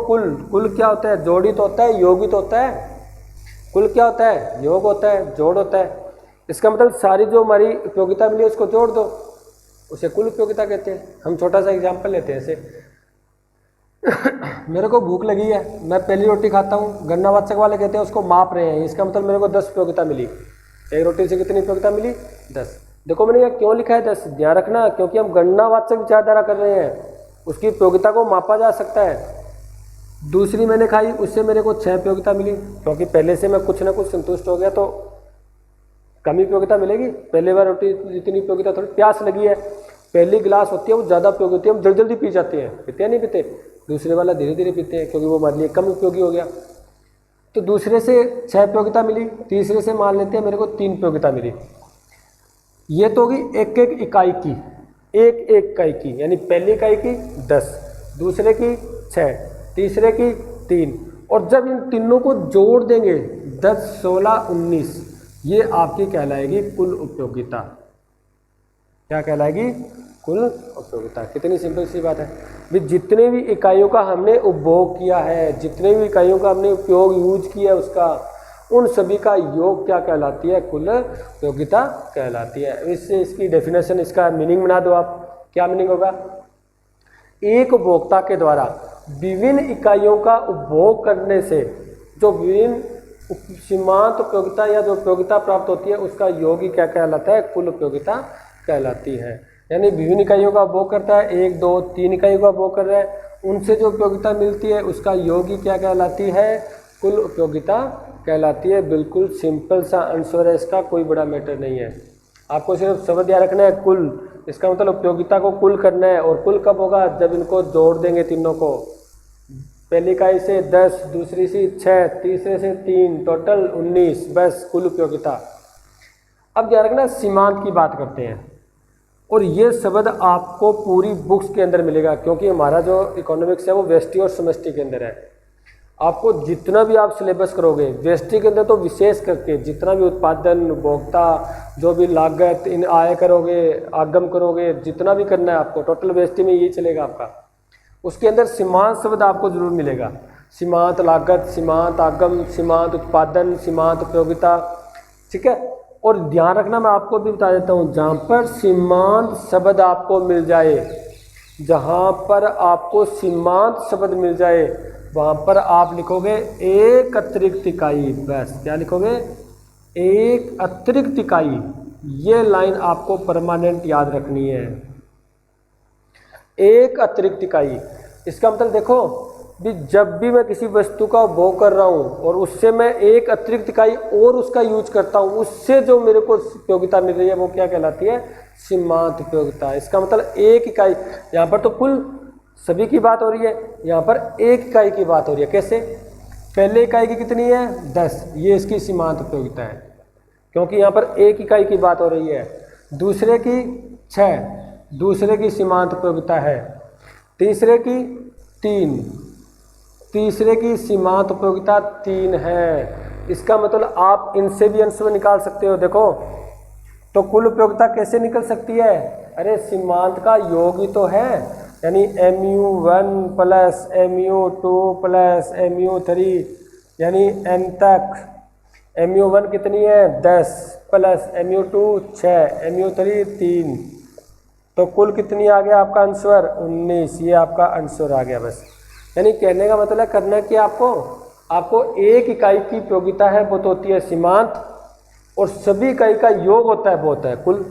कुल क्या होता है, जोड़ी तो होता है, योगी तो होता है। कुल क्या होता है, योग होता है, जोड़ होता है। इसका मतलब सारी जो हमारी उपयोगिता मिली उसको जोड़ दो, उसे कुल उपयोगिता कहते हैं। हम छोटा सा एग्जाम्पल लेते हैं, ऐसे मेरे को भूख लगी है, मैं पहली रोटी खाता हूँ, गणनावाचक वाले कहते हैं उसको माप रहे हैं, इसका मतलब मेरे को 10 उपयोगिता मिली। एक रोटी से कितनी उपयोगिता मिली, 10। देखो मैंने यह क्यों लिखा है 10, ध्यान रखना, क्योंकि हम गणनावाचक विचारधारा कर रहे हैं, उसकी उपयोगिता को मापा जा सकता है। दूसरी मैंने खाई, उससे मेरे को 6 उपयोगिता मिली, क्योंकि पहले से मैं कुछ ना कुछ संतुष्ट हो गया, तो कम उपयोगिता मिलेगी। पहले बार रोटी जितनी उपयोगिता, थोड़ी प्यास लगी है, पहली गिलास होती है वो ज़्यादा उपयोगी होती है, हम जल्दी जल्दी पी जाते हैं, पीते हैं नहीं पीते, दूसरे वाला धीरे धीरे पीते हैं, क्योंकि वो हमारे लिए कम उपयोगी हो गया। तो दूसरे से 6 उपयोगिता मिली, तीसरे से मान लेते हैं मेरे को 3 उपयोगिता मिली। ये तो होगी एक एक इकाई की, एक इकाई की, यानी पहली इकाई की 10, दूसरे की 6, तीसरे की 3, और जब इन तीनों को जोड़ देंगे 10, 16, 19, ये आपकी कहलाएगी कुल उपयोगिता। क्या कहलाएगी, कुल उपयोगिता। कितनी सिंपल सी बात है भी, जितने भी इकाइयों का हमने उपभोग किया है, जितने भी इकाइयों का हमने उपयोग यूज किया है उसका, उन सभी का योग क्या कहलाती है, कुल उपयोगिता कहलाती है। इससे इसकी डेफिनेशन, इसका मीनिंग बना दो आप, क्या मीनिंग होगा, एक उपभोक्ता के द्वारा विभिन्न इकाइयों का उपभोग करने से जो विभिन्न सीमांत उपयोगिता या जो उपयोगिता प्राप्त होती है उसका योग ही क्या कहलाता है, कुल उपयोगिता कहलाती है। यानी विभिन्न इकाइयों का उपभोग करता है, 1, 2, 3 इकाइयों का उपभोग कर रहा है, उनसे जो उपयोगिता मिलती है उसका योग ही क्या कहलाती है, कुल उपयोगिता कहलाती है। बिल्कुल सिंपल सा आंसर है इसका, कोई बड़ा मैटर नहीं है। आपको सिर्फ शब्द याद रखना है कुल, इसका मतलब उपयोगिता को कुल करना है, और कुल कब होगा, जब इनको जोड़ देंगे तीनों को, पहली इकाई से 10, दूसरी से 6, तीसरे से 3, टोटल 19, बस कुल उपयोगिता। अब ध्यान रखना, सीमांत की बात करते हैं, और ये शब्द आपको पूरी बुक्स के अंदर मिलेगा, क्योंकि हमारा जो इकोनॉमिक्स है वो व्यष्टि और समष्टि के अंदर है। आपको जितना भी आप सिलेबस करोगे व्यष्टि के अंदर, तो विशेष करके जितना भी उत्पादन, उपभोक्ता, जो भी लागत, इन आय करोगे, आगम करोगे, जितना भी करना है आपको, टोटल व्यष्टि में यही चलेगा आपका। उसके अंदर सीमांत शब्द आपको जरूर मिलेगा, सीमांत लागत, सीमांत आगम, सीमांत उत्पादन, सीमांत उपयोगिता, ठीक है। और ध्यान रखना, मैं आपको भी बता देता हूँ, जहाँ पर सीमांत शब्द आपको मिल जाए, जहाँ पर आपको सीमांत शब्द मिल जाए, वहाँ पर आप लिखोगे एक अतिरिक्त इकाई, बस। क्या लिखोगे, एक अतिरिक्त इकाई। ये लाइन आपको परमानेंट याद रखनी है, एक अतिरिक्त इकाई। इसका मतलब देखो भी, जब भी मैं किसी वस्तु का उपभोग कर रहा हूँ और उससे मैं एक अतिरिक्त इकाई और उसका यूज करता हूँ, उससे जो मेरे को उपयोगिता मिल रही है वो क्या कहलाती है, सीमांत उपयोगिता। इसका मतलब एक इकाई, यहाँ पर तो कुल सभी की बात हो रही है, यहाँ पर एक इकाई की बात हो रही है। कैसे, पहले इकाई की कितनी है, 10, ये इसकी सीमांत उपयोगिता है, क्योंकि यहाँ पर एक इकाई की बात हो रही है। दूसरे की 6, दूसरे की सीमांत उपयोगिता है। तीसरे की 3, तीसरे की सीमांत उपयोगिता 3 है। इसका मतलब आप इनसे भी आंसर निकाल सकते हो। देखो तो कुल उपयोगिता कैसे निकल सकती है, अरे सीमांत का योग ही तो है, यानी mu1 plus mu2 plus mu3, यानी n तक। mu1 कितनी है, 10, प्लस mu2 6, mu3 3, तो कुल कितनी आ गया आपका आंसर, 19। ये आपका आंसर आ गया बस। यानी कहने का मतलब करना कि आपको एक इकाई की उपयोगिता है वो तो होती है सीमांत, और सभी इकाई का योग होता है वो होता है कुल।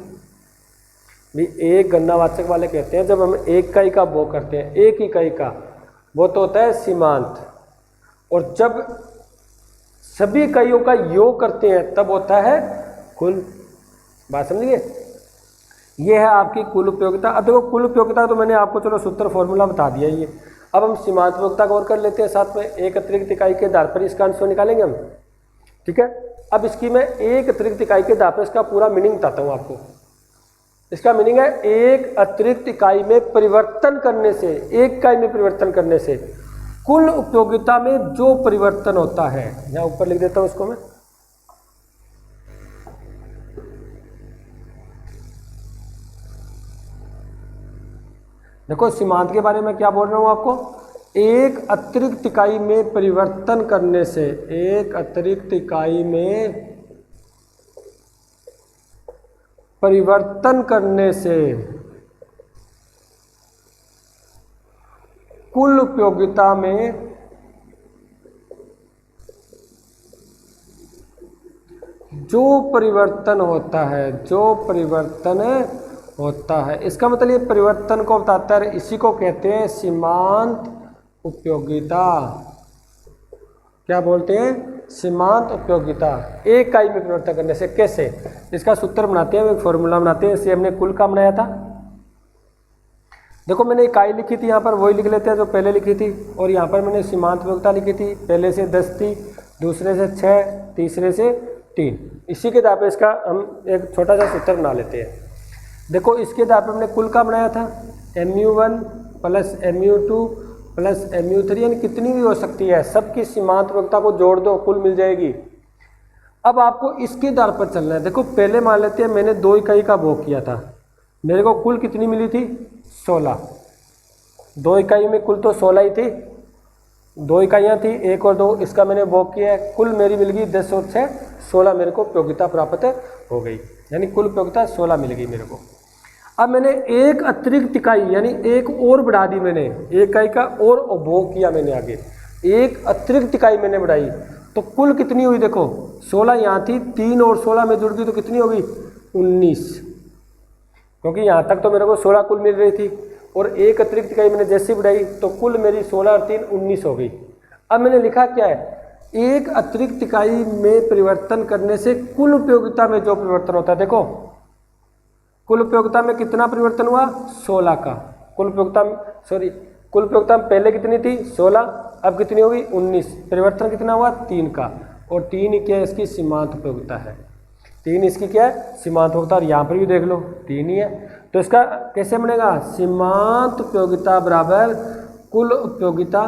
भी एक गणनावाचक वाले कहते हैं जब हम एक इकाई का उपभोग करते हैं, एक इकाई का, वो तो होता है सीमांत, और जब सभी इकाइयों का योग करते हैं तब होता है कुल। बात समझिए, ये है आपकी कुल उपयोगिता। अब देखो कुल उपयोगिता तो मैंने आपको चलो सूत्र फॉर्मूला बता दिया ये। अब हम सीमांत उपयोगिता को और कर लेते हैं साथ में, एक अतिरिक्त इकाई के आधार पर इसका आंसर निकालेंगे हम, ठीक है। अब इसकी मैं एक अतिरिक्त इकाई के आधार पर इसका पूरा मीनिंग बताता हूँ आपको। इसका मीनिंग है, एक अतिरिक्त इकाई में परिवर्तन करने से, एक इकाई में परिवर्तन करने से कुल उपयोगिता में जो परिवर्तन होता है, यहाँ ऊपर लिख देता हूँ उसको मैं, देखो सीमांत के बारे में क्या बोल रहा हूँ आपको, एक अतिरिक्त इकाई में परिवर्तन करने से, एक अतिरिक्त इकाई में परिवर्तन करने से कुल उपयोगिता में जो परिवर्तन होता है, जो परिवर्तन होता है, इसका मतलब ये परिवर्तन को बताता है, इसी को कहते हैं सीमांत उपयोगिता। क्या बोलते हैं? सीमांत उपयोगिता। एक इकाई में परिवर्तन करने से। कैसे? इसका सूत्र बनाते हैं, एक फॉर्मूला बनाते हैं। इसे हमने कुल का बनाया था। देखो मैंने इकाई लिखी थी यहाँ पर, वही लिख लेते हैं जो पहले लिखी थी, और यहाँ पर मैंने सीमांत उपयोगिता लिखी थी। पहले से 10 थी, दूसरे से 6, तीसरे से 3। इसी के आधार पर इसका हम एक छोटा सा सूत्र बना लेते हैं। देखो इसके आधार पर हमने कुल का बनाया था, mu1 plus mu2 plus mu3, यानी कितनी भी हो सकती है, सबकी सीमांत उपयोगिता को जोड़ दो, कुल मिल जाएगी। अब आपको इसके आधार पर चलना है। देखो पहले मान लेते हैं मैंने 2 इकाई का भोग किया था, मेरे को कुल कितनी मिली थी? 16। 2 इकाई में कुल तो 16 ही थी, 2 इकाइयाँ थी, 1 और 2, इसका मैंने भोग किया है, कुल मेरी मिल गई 10 और 6 16, मेरे को उपयोगिता प्राप्त हो गई, यानी कुल उपयोगिता 16 मिल गई मेरे को। अब मैंने एक अतिरिक्त इकाई यानी एक और बढ़ा दी, मैंने एक इकाई का और उपभोग किया, मैंने आगे एक अतिरिक्त इकाई मैंने बढ़ाई, तो कुल कितनी हुई? देखो 16 यहाँ थी, 3 और 16 में जुड़ गई तो कितनी होगी? 19, क्योंकि यहाँ तक तो मेरे को 16 कुल मिल रही थी, और एक अतिरिक्त इकाई मैंने जैसे बढ़ाई तो कुल मेरी 16 और 3 19 हो गई। अब मैंने लिखा क्या है? एक अतिरिक्त इकाई में परिवर्तन करने से कुल उपयोगिता में जो परिवर्तन होता है, देखो कुल उपयोगिता में कितना परिवर्तन हुआ? 16 का। कुल उपयोगिता कुल उपयोगिता पहले कितनी थी? 16, अब कितनी होगी? 19। परिवर्तन कितना हुआ? 3 का, और 3 क्या है? इसकी सीमांत उपयोगिता है। 3 इसकी क्या है? सीमांत उपयोगिता। और यहाँ पर भी देख लो 3 ही है, तो इसका कैसे बनेगा? सीमांत उपयोगिता बराबर कुल उपयोगिता,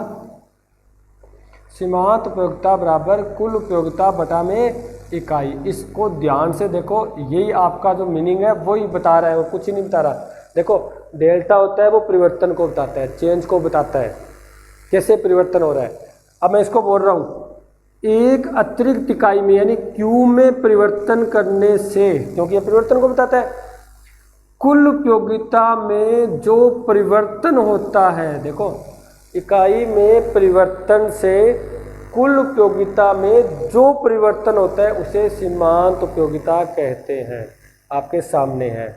सीमांत उपयोगिता बराबर कुल उपयोगिता बटा में इकाई। इसको ध्यान से देखो, यही आपका जो मीनिंग है वही बता रहा है, वो कुछ ही नहीं बता रहा। देखो डेल्टा होता है वो परिवर्तन को बताता है, चेंज को बताता है, कैसे परिवर्तन हो रहा है। अब मैं इसको बोल रहा हूँ एक अतिरिक्त इकाई में यानी क्यू में परिवर्तन करने से, क्योंकि ये परिवर्तन को बताता है, कुल उपयोगिता में जो परिवर्तन होता है, देखो इकाई में परिवर्तन से कुल उपयोगिता में जो परिवर्तन होता है उसे सीमांत उपयोगिता कहते हैं। आपके सामने है,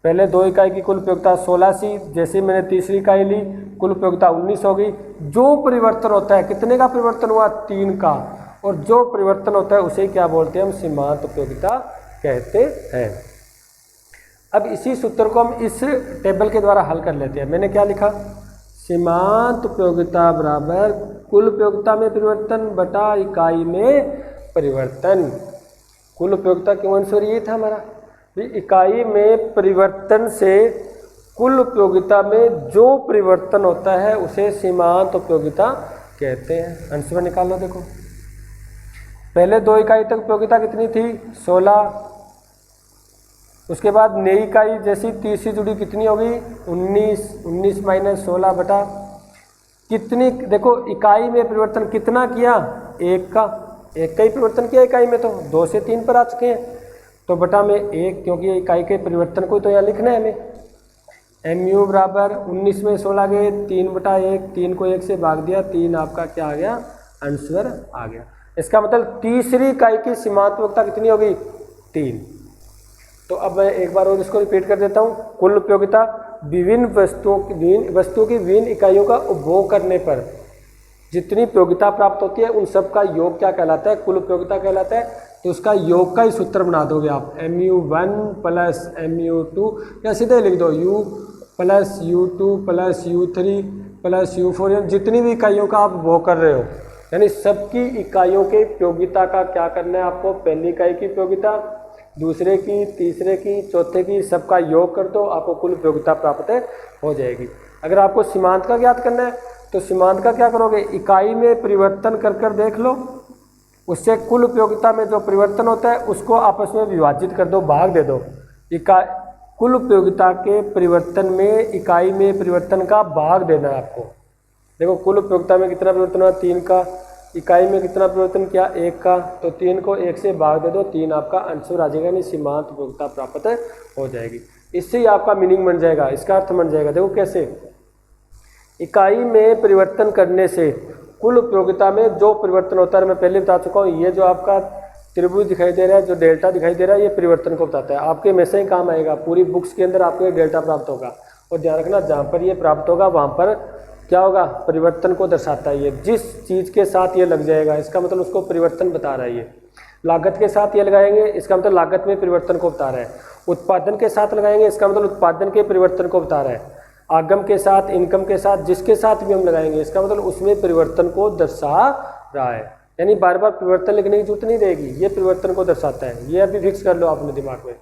पहले 2 इकाई की कुल उपयोगिता 16 थी, जैसे मैंने तीसरी इकाई ली कुल उपयोगिता 19 हो गई। जो परिवर्तन होता है, कितने का परिवर्तन हुआ? 3 का, और जो परिवर्तन होता है उसे क्या बोलते हैं? हम सीमांत उपयोगिता कहते हैं। अब इसी सूत्र को हम इस टेबल के द्वारा हल कर लेते हैं। मैंने क्या लिखा? सीमांत उपयोगिता बराबर कुल उपयोगिता में परिवर्तन बटा इकाई में परिवर्तन। कुल उपयोगिता क्यों आंसर ये था हमारा? इकाई में परिवर्तन से कुल उपयोगिता में जो परिवर्तन होता है उसे सीमांत उपयोगिता कहते हैं। आंसर निकाल लो। देखो पहले 2 इकाई तक उपयोगिता कितनी थी? 16। उसके बाद नई इकाई जैसी तीसरी जुड़ी कितनी होगी? 19। 19 माइनस 16 बटा कितनी? देखो इकाई में परिवर्तन कितना किया? 1 का। 1 का ही परिवर्तन किया इकाई में, तो 2 से 3 पर आ चुके हैं, तो बटा में 1, क्योंकि इकाई के परिवर्तन को तो यहाँ लिखना है हमें। mu बराबर 19 में 16 गए, 3 बटा 1, 3 को 1 से भाग दिया, 3 आपका क्या आ गया? आंसर आ गया। इसका मतलब तीसरी इकाई की सीमांत उपयोगिता कितनी होगी? 3। तो अब मैं एक बार और इसको रिपीट कर देता हूँ। कुल उपयोगिता विभिन्न वस्तुओं की विभिन्न इकाइयों का उपभोग करने पर जितनी उपयोगिता प्राप्त होती है उन सब का योग क्या कहलाता है? कुल उपयोगिता कहलाता है। तो उसका योग का ही सूत्र बना दोगे आप, mu1 प्लस mu2, या सीधे लिख दो u plus u2 plus u3 plus u4, यानी जितनी भी इकाइयों का आप उपभोग कर रहे हो, यानी सबकी इकाइयों के उपयोगिता का क्या करना है आपको? पहली इकाई की उपयोगिता, दूसरे की, तीसरे की, चौथे की, सबका योग कर दो, आपको कुल उपयोगिता प्राप्त हो जाएगी। अगर आपको सीमांत का ज्ञात करना है तो सीमांत का क्या करोगे? इकाई में परिवर्तन कर देख लो, उससे कुल उपयोगिता में जो परिवर्तन होता है उसको आपस में विभाजित कर दो, भाग दे दो। कुल उपयोगिता के परिवर्तन में इकाई में परिवर्तन का भाग देना है आपको। देखो कुल उपयोगिता में कितना परिवर्तन हुआ 3 का, इकाई में कितना परिवर्तन किया 1 का, तो 3 को 1 से भाग दे दो, 3 आपका आंसर आ जाएगा, यानी सीमांत उपयोगिता प्राप्त हो जाएगी। इससे ही आपका मीनिंग बन जाएगा, इसका अर्थ बन जाएगा। देखो कैसे, इकाई में परिवर्तन करने से कुल उपयोगिता में जो परिवर्तन होता है, मैं पहले बता चुका हूँ, ये जो आपका त्रिभुज दिखाई दे रहा है, जो डेल्टा दिखाई दे रहा है, ये परिवर्तन को बताता है। आपके हमेशा ही काम आएगा, पूरी बुक्स के अंदर आपको ये डेल्टा प्राप्त होगा। और ध्यान रखना, जहाँ पर ये प्राप्त होगा वहाँ पर क्या होगा, परिवर्तन को दर्शाता है। ये जिस चीज़ के साथ ये लग जाएगा, इसका मतलब उसको परिवर्तन बता रहा है। ये लागत के साथ ये लगाएंगे, इसका मतलब लागत में परिवर्तन को बता रहा है। उत्पादन के साथ लगाएंगे, इसका मतलब उत्पादन के परिवर्तन को बता रहा है। आगम के साथ, इनकम के साथ, जिसके साथ भी हम लगाएंगे, इसका मतलब उसमें परिवर्तन को दर्शा रहा है। यानी बार बार परिवर्तन लिखने की जरूरत नहीं रहेगी, ये परिवर्तन को दर्शाता है। ये अभी फिक्स कर लो अपने दिमाग में।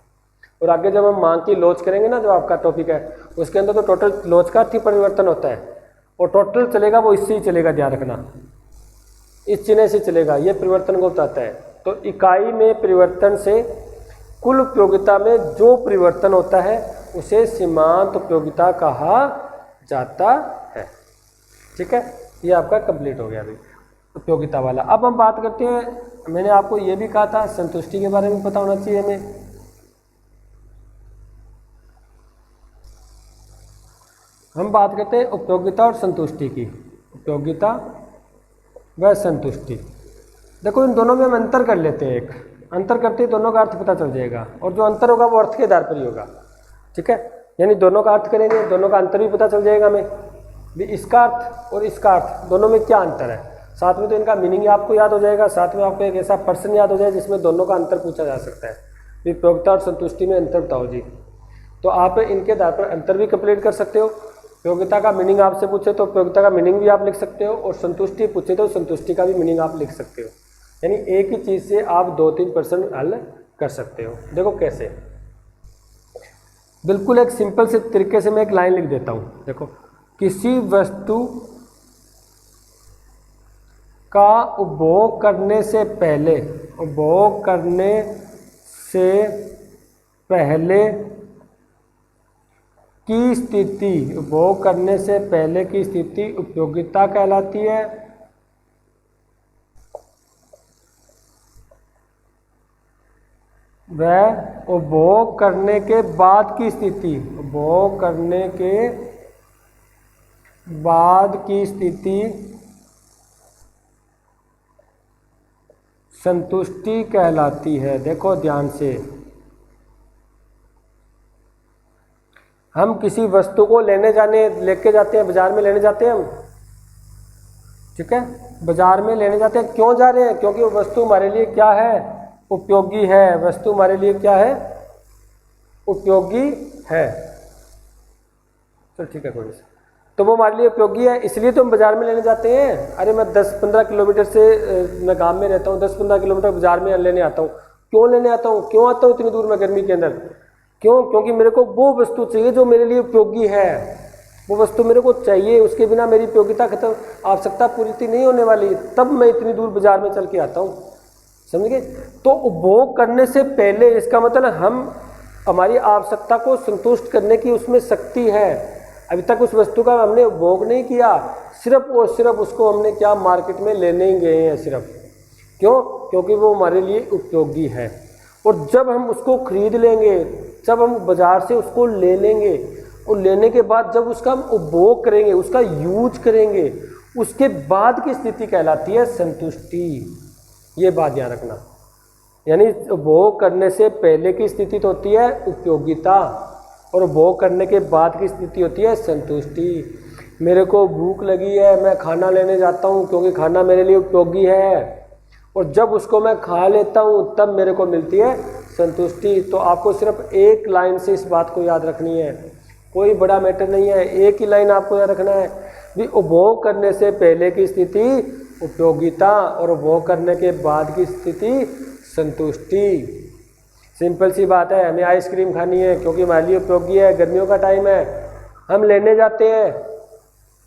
और आगे जब हम मांग की लोच करेंगे ना, जो आपका टॉपिक है, उसके अंदर तो टोटल लोच का ही परिवर्तन होता है, और टोटल चलेगा वो इससे ही चलेगा। ध्यान रखना, इस चिन्ह से चलेगा, ये परिवर्तन को बताता है। तो इकाई में परिवर्तन से कुल उपयोगिता में जो परिवर्तन होता है उसे सीमांत उपयोगिता कहा जाता है। ठीक है, ये आपका कंप्लीट हो गया अभी उपयोगिता वाला। अब हम बात करते हैं, मैंने आपको ये भी कहा था संतुष्टि के बारे में पता होना चाहिए हमें। हम बात करते हैं उपयोगिता और संतुष्टि की, उपयोगिता व संतुष्टि। देखो इन दोनों में हम अंतर कर लेते हैं, एक अंतर करते ही दोनों का अर्थ पता चल जाएगा, और जो अंतर होगा वो अर्थ के आधार पर ही होगा। ठीक है, यानी दोनों का अर्थ करेंगे, दोनों का अंतर भी पता चल जाएगा हमें भी, इसका अर्थ और इसका अर्थ दोनों में क्या अंतर है। साथ में तो इनका मीनिंग आपको याद हो जाएगा, साथ में आपको एक ऐसा पर्सन याद हो जाए जिसमें दोनों का अंतर पूछा जा सकता है। उपयोगिता और संतुष्टि में अंतर बताओ जी, तो आप इनके आधार पर अंतर भी कंप्लीट कर सकते हो। उपयोगिता का मीनिंग आपसे पूछे तो उपयोगिता का मीनिंग भी आप लिख सकते हो, और संतुष्टि पूछे तो संतुष्टि का भी मीनिंग आप लिख सकते हो। यानी एक ही चीज़ से आप 2-3 प्रश्न हल कर सकते हो। देखो कैसे, बिल्कुल एक सिंपल से तरीके से मैं एक लाइन लिख देता हूँ। देखो, किसी वस्तु का उपभोग करने से पहले, उपभोग करने से पहले की स्थिति, उपभोग करने से पहले की स्थिति उपयोगिता कहलाती है। वह उपभोग करने के बाद की स्थिति, उपभोग करने के बाद की स्थिति संतुष्टि कहलाती है। देखो ध्यान से, हम किसी वस्तु को लेके जाते हैं, बाजार में लेने जाते हैं हम। ठीक है, बाजार में लेने जाते हैं, क्यों जा रहे हैं? क्योंकि वो वस्तु हमारे लिए क्या है, उपयोगी है। वस्तु हमारे लिए क्या है, उपयोगी है। चलो ठीक है, कोई नहीं, तो वो हमारे लिए उपयोगी है, इसलिए तो हम बाजार में लेने जाते हैं। अरे मैं 10-15 किलोमीटर से, मैं गांव में रहता हूँ, 10-15 किलोमीटर बाजार में लेने आता हूँ। क्यों लेने आता हूँ, क्यों आता हूँ इतनी दूर में गर्मी के अंदर? क्यों? क्योंकि मेरे को वो वस्तु चाहिए जो मेरे लिए उपयोगी है। वो वस्तु मेरे को चाहिए, उसके बिना मेरी उपयोगिता खत्म, आवश्यकता पूर्ति नहीं होने वाली, तब मैं इतनी दूर बाजार में चल के आता हूँ। समझ गए? तो उपभोग करने से पहले, इसका मतलब हम हमारी आवश्यकता को संतुष्ट करने की उसमें शक्ति है। अभी तक उस वस्तु का हमने उपभोग नहीं किया, सिर्फ और सिर्फ उसको हमने क्या, मार्केट में लेने ही गए हैं सिर्फ। क्यों? क्योंकि वो हमारे लिए उपयोगी है। और जब हम उसको खरीद लेंगे, जब हम बाजार से उसको ले लेंगे, और लेने के बाद जब उसका हम उपभोग करेंगे, उसका यूज करेंगे, उसके बाद की स्थिति कहलाती है संतुष्टि। ये बात ध्यान रखना। यानी उपभोग करने से पहले की स्थिति तो होती है उपयोगिता, और उपभोग करने के बाद की स्थिति होती है संतुष्टि। मेरे को भूख लगी है, मैं खाना लेने जाता हूँ क्योंकि खाना मेरे लिए उपयोगी है, और जब उसको मैं खा लेता हूँ तब मेरे को मिलती है संतुष्टि। तो आपको सिर्फ एक लाइन से इस बात को याद रखनी है, कोई बड़ा मैटर नहीं है, एक ही लाइन आपको याद रखना है भी उपभोग करने से पहले की स्थिति उपयोगिता, और उपभोग करने के बाद की स्थिति संतुष्टि। सिंपल सी बात है, हमें आइसक्रीम खानी है क्योंकि हमारे लिए उपयोगी है, गर्मियों का टाइम है, हम लेने जाते हैं,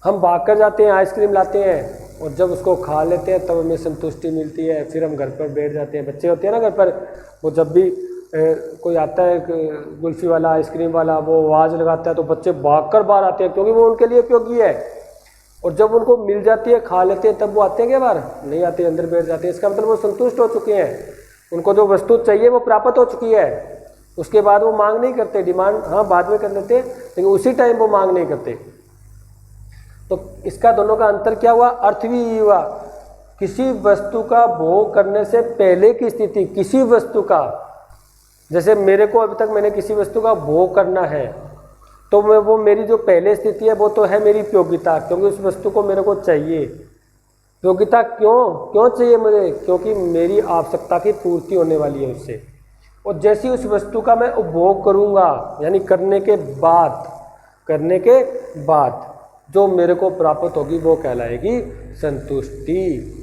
हम भाग कर जाते हैं, आइसक्रीम लाते हैं, और जब उसको खा लेते हैं तब हमें संतुष्टि मिलती है। फिर हम घर पर बैठ जाते हैं, बच्चे होते हैं ना घर पर, वो जब भी कोई आता है कुल्फ़ी वाला, आइसक्रीम वाला, वो आवाज़ लगाता है तो बच्चे भागकर बाहर आते हैं, क्योंकि वो उनके लिए उपयोगी है। और जब उनको मिल जाती है, खा लेते हैं, तब वो आते हैं क्या बाहर? नहीं आते, अंदर बैठ जाते हैं। इसका मतलब वो संतुष्ट हो चुके हैं, उनको जो वस्तु चाहिए वो प्राप्त हो चुकी है। उसके बाद वो मांग नहीं करते, डिमांड हाँ बाद में कर लेते हैं, लेकिन उसी टाइम वो मांग नहीं करते। तो इसका दोनों का अंतर क्या हुआ? अर्थ भी यही हुआ, किसी वस्तु का भोग करने से पहले की स्थिति, किसी वस्तु का, जैसे मेरे को अभी तक मैंने किसी वस्तु का भोग करना है, तो मैं वो मेरी जो पहले स्थिति है वो तो है मेरी उपयोगिता, क्योंकि उस वस्तु को मेरे को चाहिए। उपयोगिता क्यों चाहिए मुझे? क्योंकि मेरी आवश्यकता की पूर्ति होने वाली है उससे। और जैसी उस वस्तु का मैं उपभोग करूँगा, यानी करने के बाद जो मेरे को प्राप्त होगी वो कहलाएगी संतुष्टि।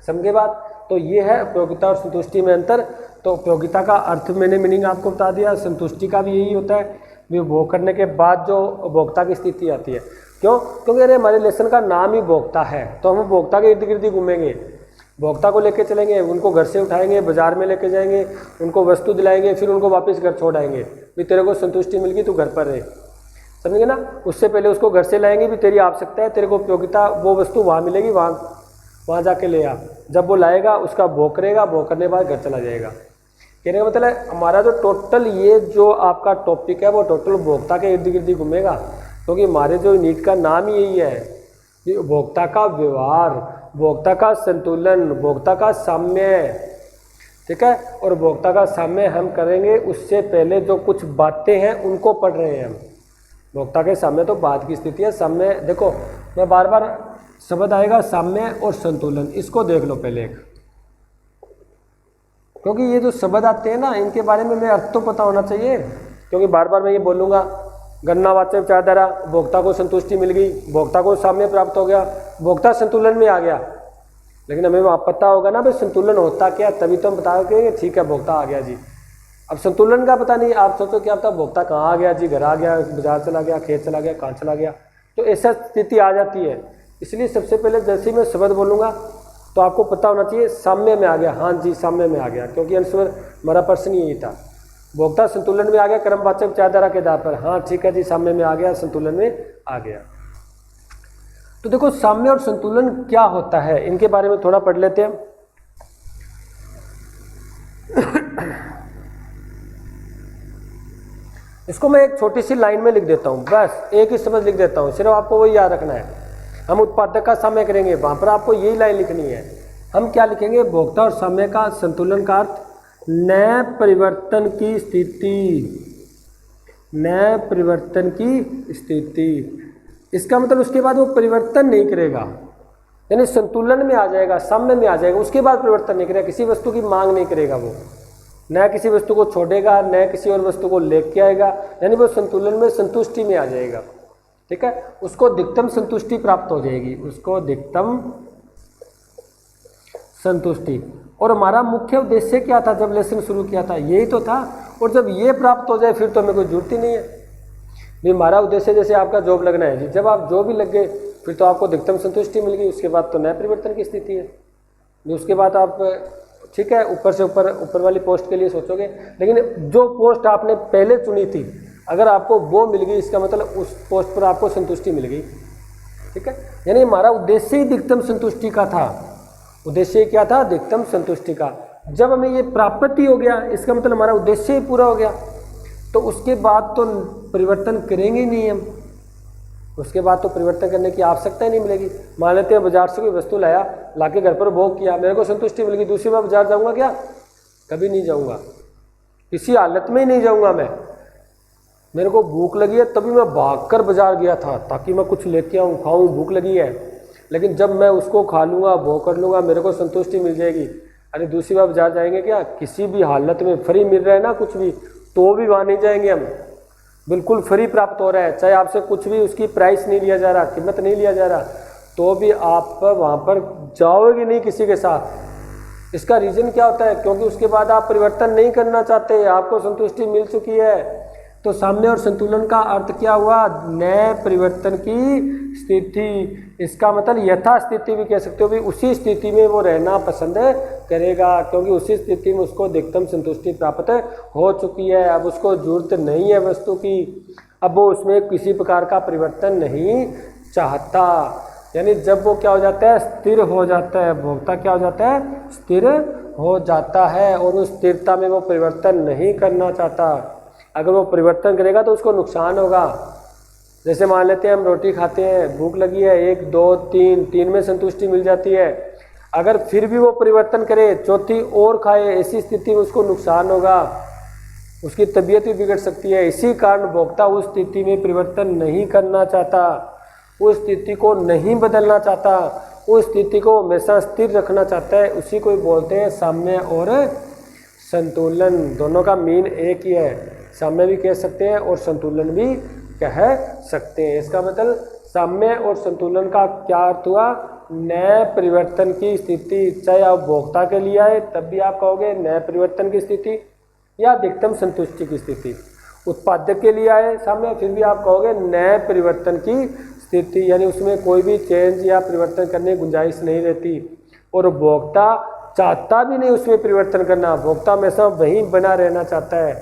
समझे बात? तो ये है उपयोगिता और संतुष्टि में अंतर। तो उपयोगिता का अर्थ मैंने मीनिंग आपको बता दिया, संतुष्टि का भी यही होता है, वे भोग करने के बाद जो उपभोक्ता की स्थिति आती है। क्यों? क्योंकि अरे हमारे लेसन का नाम ही भोक्ता है, तो हम भोक्ता के इर्द गिर्द ही घूमेंगे, भोक्ता को लेके चलेंगे, उनको घर से उठाएंगे, बाजार में लेके जाएंगे, उनको वस्तु दिलाएंगे, फिर उनको वापस घर छोड़ आएंगे। भी तेरे को संतुष्टि मिल गई, तू घर पर रहे, समझेंगे ना? उससे पहले उसको घर से लाएंगे, भी तेरी आवश्यकता है, तेरे को उपयोगिता, वो वस्तु वहाँ मिलेगी, वहाँ जाके ले आ। जब वो लाएगा उसका भोग करेगा, भोग करने के बाद घर चला जाएगा। कहने का मतलब है हमारा जो टोटल ये जो आपका टॉपिक है वो टोटल भोक्ता के इर्द गिर्द घूमेगा, क्योंकि हमारे जो नीट का नाम ही यही है कि भोक्ता का व्यवहार, भोक्ता का संतुलन, भोक्ता का साम्य, ठीक है। और भोक्ता का साम्य हम करेंगे, उससे पहले जो कुछ बातें हैं उनको पढ़ रहे हैं हम। भोक्ता के साम्य तो बाद की स्थिति है, साम्य देखो, मैं बार बार शब्द आएगा साम्य और संतुलन, इसको देख लो पहले एक, क्योंकि ये जो शब्द आते हैं ना इनके बारे में मैं अर्थ तो पता होना चाहिए। क्योंकि बार बार मैं ये बोलूँगा, गणनावाचक विचारधारा, भोक्ता को संतुष्टि मिल गई, भोक्ता को साम्य प्राप्त हो गया, भोक्ता संतुलन में आ गया, लेकिन हमें वहाँ पता होगा ना भाई संतुलन होता क्या, तभी तो हम बताएंगे ठीक है भोक्ता आ गया जी। अब संतुलन का पता नहीं, आप सोचो क्या पता भोक्ता कहाँ आ गया जी, घर आ गया, बाजार चला गया, खेत चला गया, कहाँ चला गया, तो ऐसा स्थिति आ जाती है। इसलिए सबसे पहले जैसे ही मैं शब्द बोलूँगा तो आपको पता होना चाहिए साम्य में आ गया, हाँ जी साम्य में आ गया, क्योंकि अंशवर हमारा प्रश्न यही था, भोक्ता संतुलन में आ गया क्रमवाचक विचारधारा के आधार पर, हाँ ठीक है जी साम्य में आ गया, संतुलन में आ गया। तो देखो साम्य और संतुलन क्या होता है, इनके बारे में थोड़ा पढ़ लेते हैं। इसको मैं एक छोटी सी लाइन में लिख देता हूँ, बस एक ही शब्द लिख देता हूँ, सिर्फ आपको वही याद रखना है। हम उत्पादक का साम्य करेंगे, वहाँ पर आपको यही लाइन लिखनी है। हम क्या लिखेंगे, भोक्ता और साम्य का संतुलन का अर्थ नए परिवर्तन की स्थिति, नए परिवर्तन की स्थिति। इसका मतलब उसके बाद वो परिवर्तन नहीं करेगा, यानी संतुलन में आ जाएगा, साम्य में आ जाएगा, उसके बाद परिवर्तन नहीं करेगा, किसी वस्तु की मांग नहीं करेगा, वो नया किसी वस्तु को छोड़ेगा, नया किसी और वस्तु को लेके आएगा, यानी वो संतुलन में संतुष्टि में आ जाएगा, ठीक है। उसको अधिकतम संतुष्टि प्राप्त हो जाएगी, उसको अधिकतम संतुष्टि। और हमारा मुख्य उद्देश्य क्या था जब लेसन शुरू किया था, यही तो था। और जब ये प्राप्त हो जाए फिर तो हमें कोई जरूरत ही नहीं है। भी हमारा उद्देश्य जैसे आपका जॉब लगना है जी, जब आप जॉब भी लग गए फिर तो आपको अधिकतम संतुष्टि मिल गई, उसके बाद तो नया परिवर्तन की स्थिति है। उसके बाद आप ठीक है ऊपर से ऊपर वाली पोस्ट के लिए सोचोगे, लेकिन जो पोस्ट आपने पहले चुनी थी अगर आपको वो मिल गई, इसका मतलब उस पोस्ट पर आपको संतुष्टि मिल गई, ठीक है। यानी हमारा उद्देश्य ही अधिकतम संतुष्टि का था। उद्देश्य क्या था, अधिकतम संतुष्टि का। जब हमें ये प्राप्ति हो गया, इसका मतलब हमारा उद्देश्य ही पूरा हो गया, तो उसके बाद तो परिवर्तन करेंगे ही नहीं हम, उसके बाद तो परिवर्तन करने की आवश्यकता ही नहीं मिलेगी। मान लेते हैं बाजार से कोई वस्तु लाया, लाके घर पर भोग किया, मेरे को संतुष्टि मिल गई, दूसरी बार बाजार जाऊँगा क्या? कभी नहीं जाऊँगा, किसी हालत में ही नहीं जाऊँगा मैं। मेरे को भूख लगी है तभी मैं भागकर बाजार गया था ताकि मैं कुछ लेके आऊँ, खाऊँ, भूख लगी है, लेकिन जब मैं उसको खा लूँगा, भोग कर लूँगा, मेरे को संतुष्टि मिल जाएगी। अरे दूसरी बार बाजार जाएंगे क्या? किसी भी हालत में फ्री मिल रहा है ना कुछ भी, तो भी वहाँ नहीं जाएंगे हम, बिल्कुल फ्री प्राप्त हो रहा है, चाहे आपसे कुछ भी उसकी प्राइस नहीं लिया जा रहा, कीमत नहीं लिया जा रहा, तो भी आप वहाँ पर जाओगे नहीं किसी के साथ। इसका रीज़न क्या होता है? क्योंकि उसके बाद आप परिवर्तन नहीं करना चाहते, आपको संतुष्टि मिल चुकी है। तो साम्य और संतुलन का अर्थ क्या हुआ? नए परिवर्तन की स्थिति। इसका मतलब यथा स्थिति भी कह सकते हो, भी उसी स्थिति में वो रहना पसंद करेगा, क्योंकि उसी स्थिति में उसको अधिकतम संतुष्टि प्राप्त हो चुकी है। अब उसको जरूरत नहीं है वस्तु की, अब वो उसमें किसी प्रकार का परिवर्तन नहीं चाहता। यानी जब वो क्या हो जाता है? स्थिर हो जाता है। भोक्ता क्या हो जाता है? स्थिर हो जाता है, और उस स्थिरता में वो परिवर्तन नहीं करना चाहता। अगर वो परिवर्तन करेगा तो उसको नुकसान होगा। जैसे मान लेते हैं हम रोटी खाते हैं, भूख लगी है, 1 2 3, 3 में संतुष्टि मिल जाती है। अगर फिर भी वो परिवर्तन करे, चौथी और खाए, ऐसी स्थिति में उसको नुकसान होगा, उसकी तबीयत भी बिगड़ सकती है। इसी कारण भोक्ता उस स्थिति में परिवर्तन नहीं करना चाहता, उस स्थिति को नहीं बदलना चाहता, उस स्थिति को हमेशा स्थिर रखना चाहता है। उसी को बोलते हैं साम्य और संतुलन। दोनों का मीन एक ही है, साम्य भी कह सकते हैं और संतुलन भी कह सकते हैं। इसका मतलब साम्य और संतुलन का क्या अर्थ हुआ? नए परिवर्तन की स्थिति। चाहे आप भोक्ता के लिए आए तब भी आप कहोगे नए परिवर्तन की स्थिति, या अधिकतम संतुष्टि की स्थिति। उत्पादक के लिए आए सामने, फिर भी आप कहोगे नए परिवर्तन की स्थिति, यानी उसमें कोई भी चेंज या परिवर्तन करने की गुंजाइश नहीं रहती। और भोक्ता चाहता भी नहीं उसमें परिवर्तन करना, भोक्ता हमेशा वहीं बना रहना चाहता है,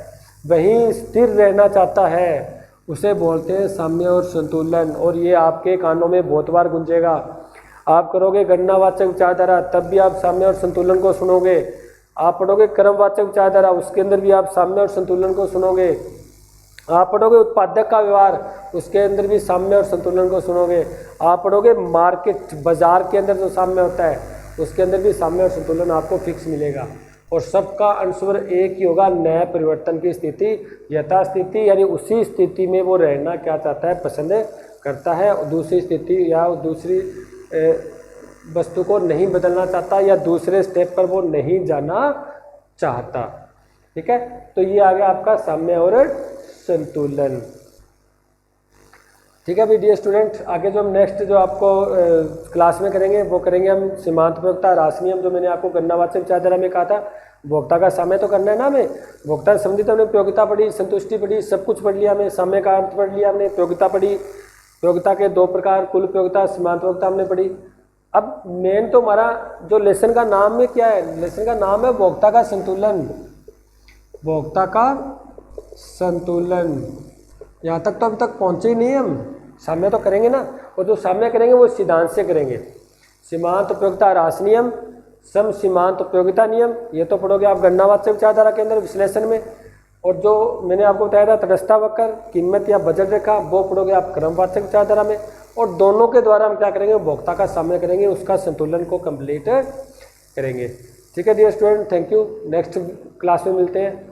वहीं स्थिर रहना चाहता है। उसे बोलते हैं साम्य और संतुलन। और ये आपके कानों में बहुत बार गूंजेगा। आप करोगे गणनावाचक विचारधारा, तब भी आप साम्य और संतुलन को सुनोगे। आप पढ़ोगे क्रमवाचक विचारधारा, उसके अंदर भी आप साम्य और संतुलन को सुनोगे। आप पढ़ोगे उत्पादक का व्यवहार, उसके अंदर भी साम्य और संतुलन को सुनोगे। आप पढ़ोगे मार्केट, बाजार के अंदर जो साम्य होता है, उसके अंदर भी साम्य और संतुलन आपको फिक्स मिलेगा। और सबका अनुस्वर एक ही होगा, नए परिवर्तन की स्थिति, यथास्थिति, यानी उसी स्थिति में वो रहना क्या चाहता है? पसंद करता है। दूसरी स्थिति या दूसरी वस्तु को नहीं बदलना चाहता, या दूसरे स्टेप पर वो नहीं जाना चाहता। ठीक है, तो ये आ गया आपका साम्य और संतुलन। ठीक है भाई डियर स्टूडेंट, आगे जो हम नेक्स्ट जो आपको क्लास में करेंगे वो करेंगे हम सीमांत प्रयोक्ता, रास नियम, जो मैंने आपको गणनावाचक विचारधारा में कहा था। भोक्ता का साम्य तो करना है ना हमें, भोक्ता से संबंधित हमने प्रयोगिता पढ़ी, संतुष्टि पढ़ी, सब कुछ पढ़ लिया हमने, साम्य का अर्थ पढ़ लिया हमने, प्रयोगिता पढ़ी, प्रयोगिता के 2 प्रकार, कुल प्रयोगिता, सीमांत प्रयोगिता हमने पढ़ी। अब मेन तो हमारा जो लेसन का नाम में क्या है? लेसन का नाम है भोक्ता का संतुलन। भोक्ता का संतुलन, यहाँ तक तो अभी तक पहुँचे ही नहीं हम। साम्य तो करेंगे ना, और जो साम्य करेंगे वो सिद्धांत से करेंगे। सीमांत उपयोगिता रास नियम, सम सीमांत उपयोगिता नियम, ये तो पढ़ोगे आप गणनावाचक विचारधारा के अंदर विश्लेषण में। और जो मैंने आपको बताया था तटस्थता वक्र, कीमत या बजट रेखा, वो पढ़ोगे आप क्रमवाचक विचारधारा में। और दोनों के द्वारा हम क्या करेंगे? भोक्ता का साम्य करेंगे, उसका संतुलन को कंप्लीट करेंगे। ठीक है dear student, thank you. Next class में मिलते हैं।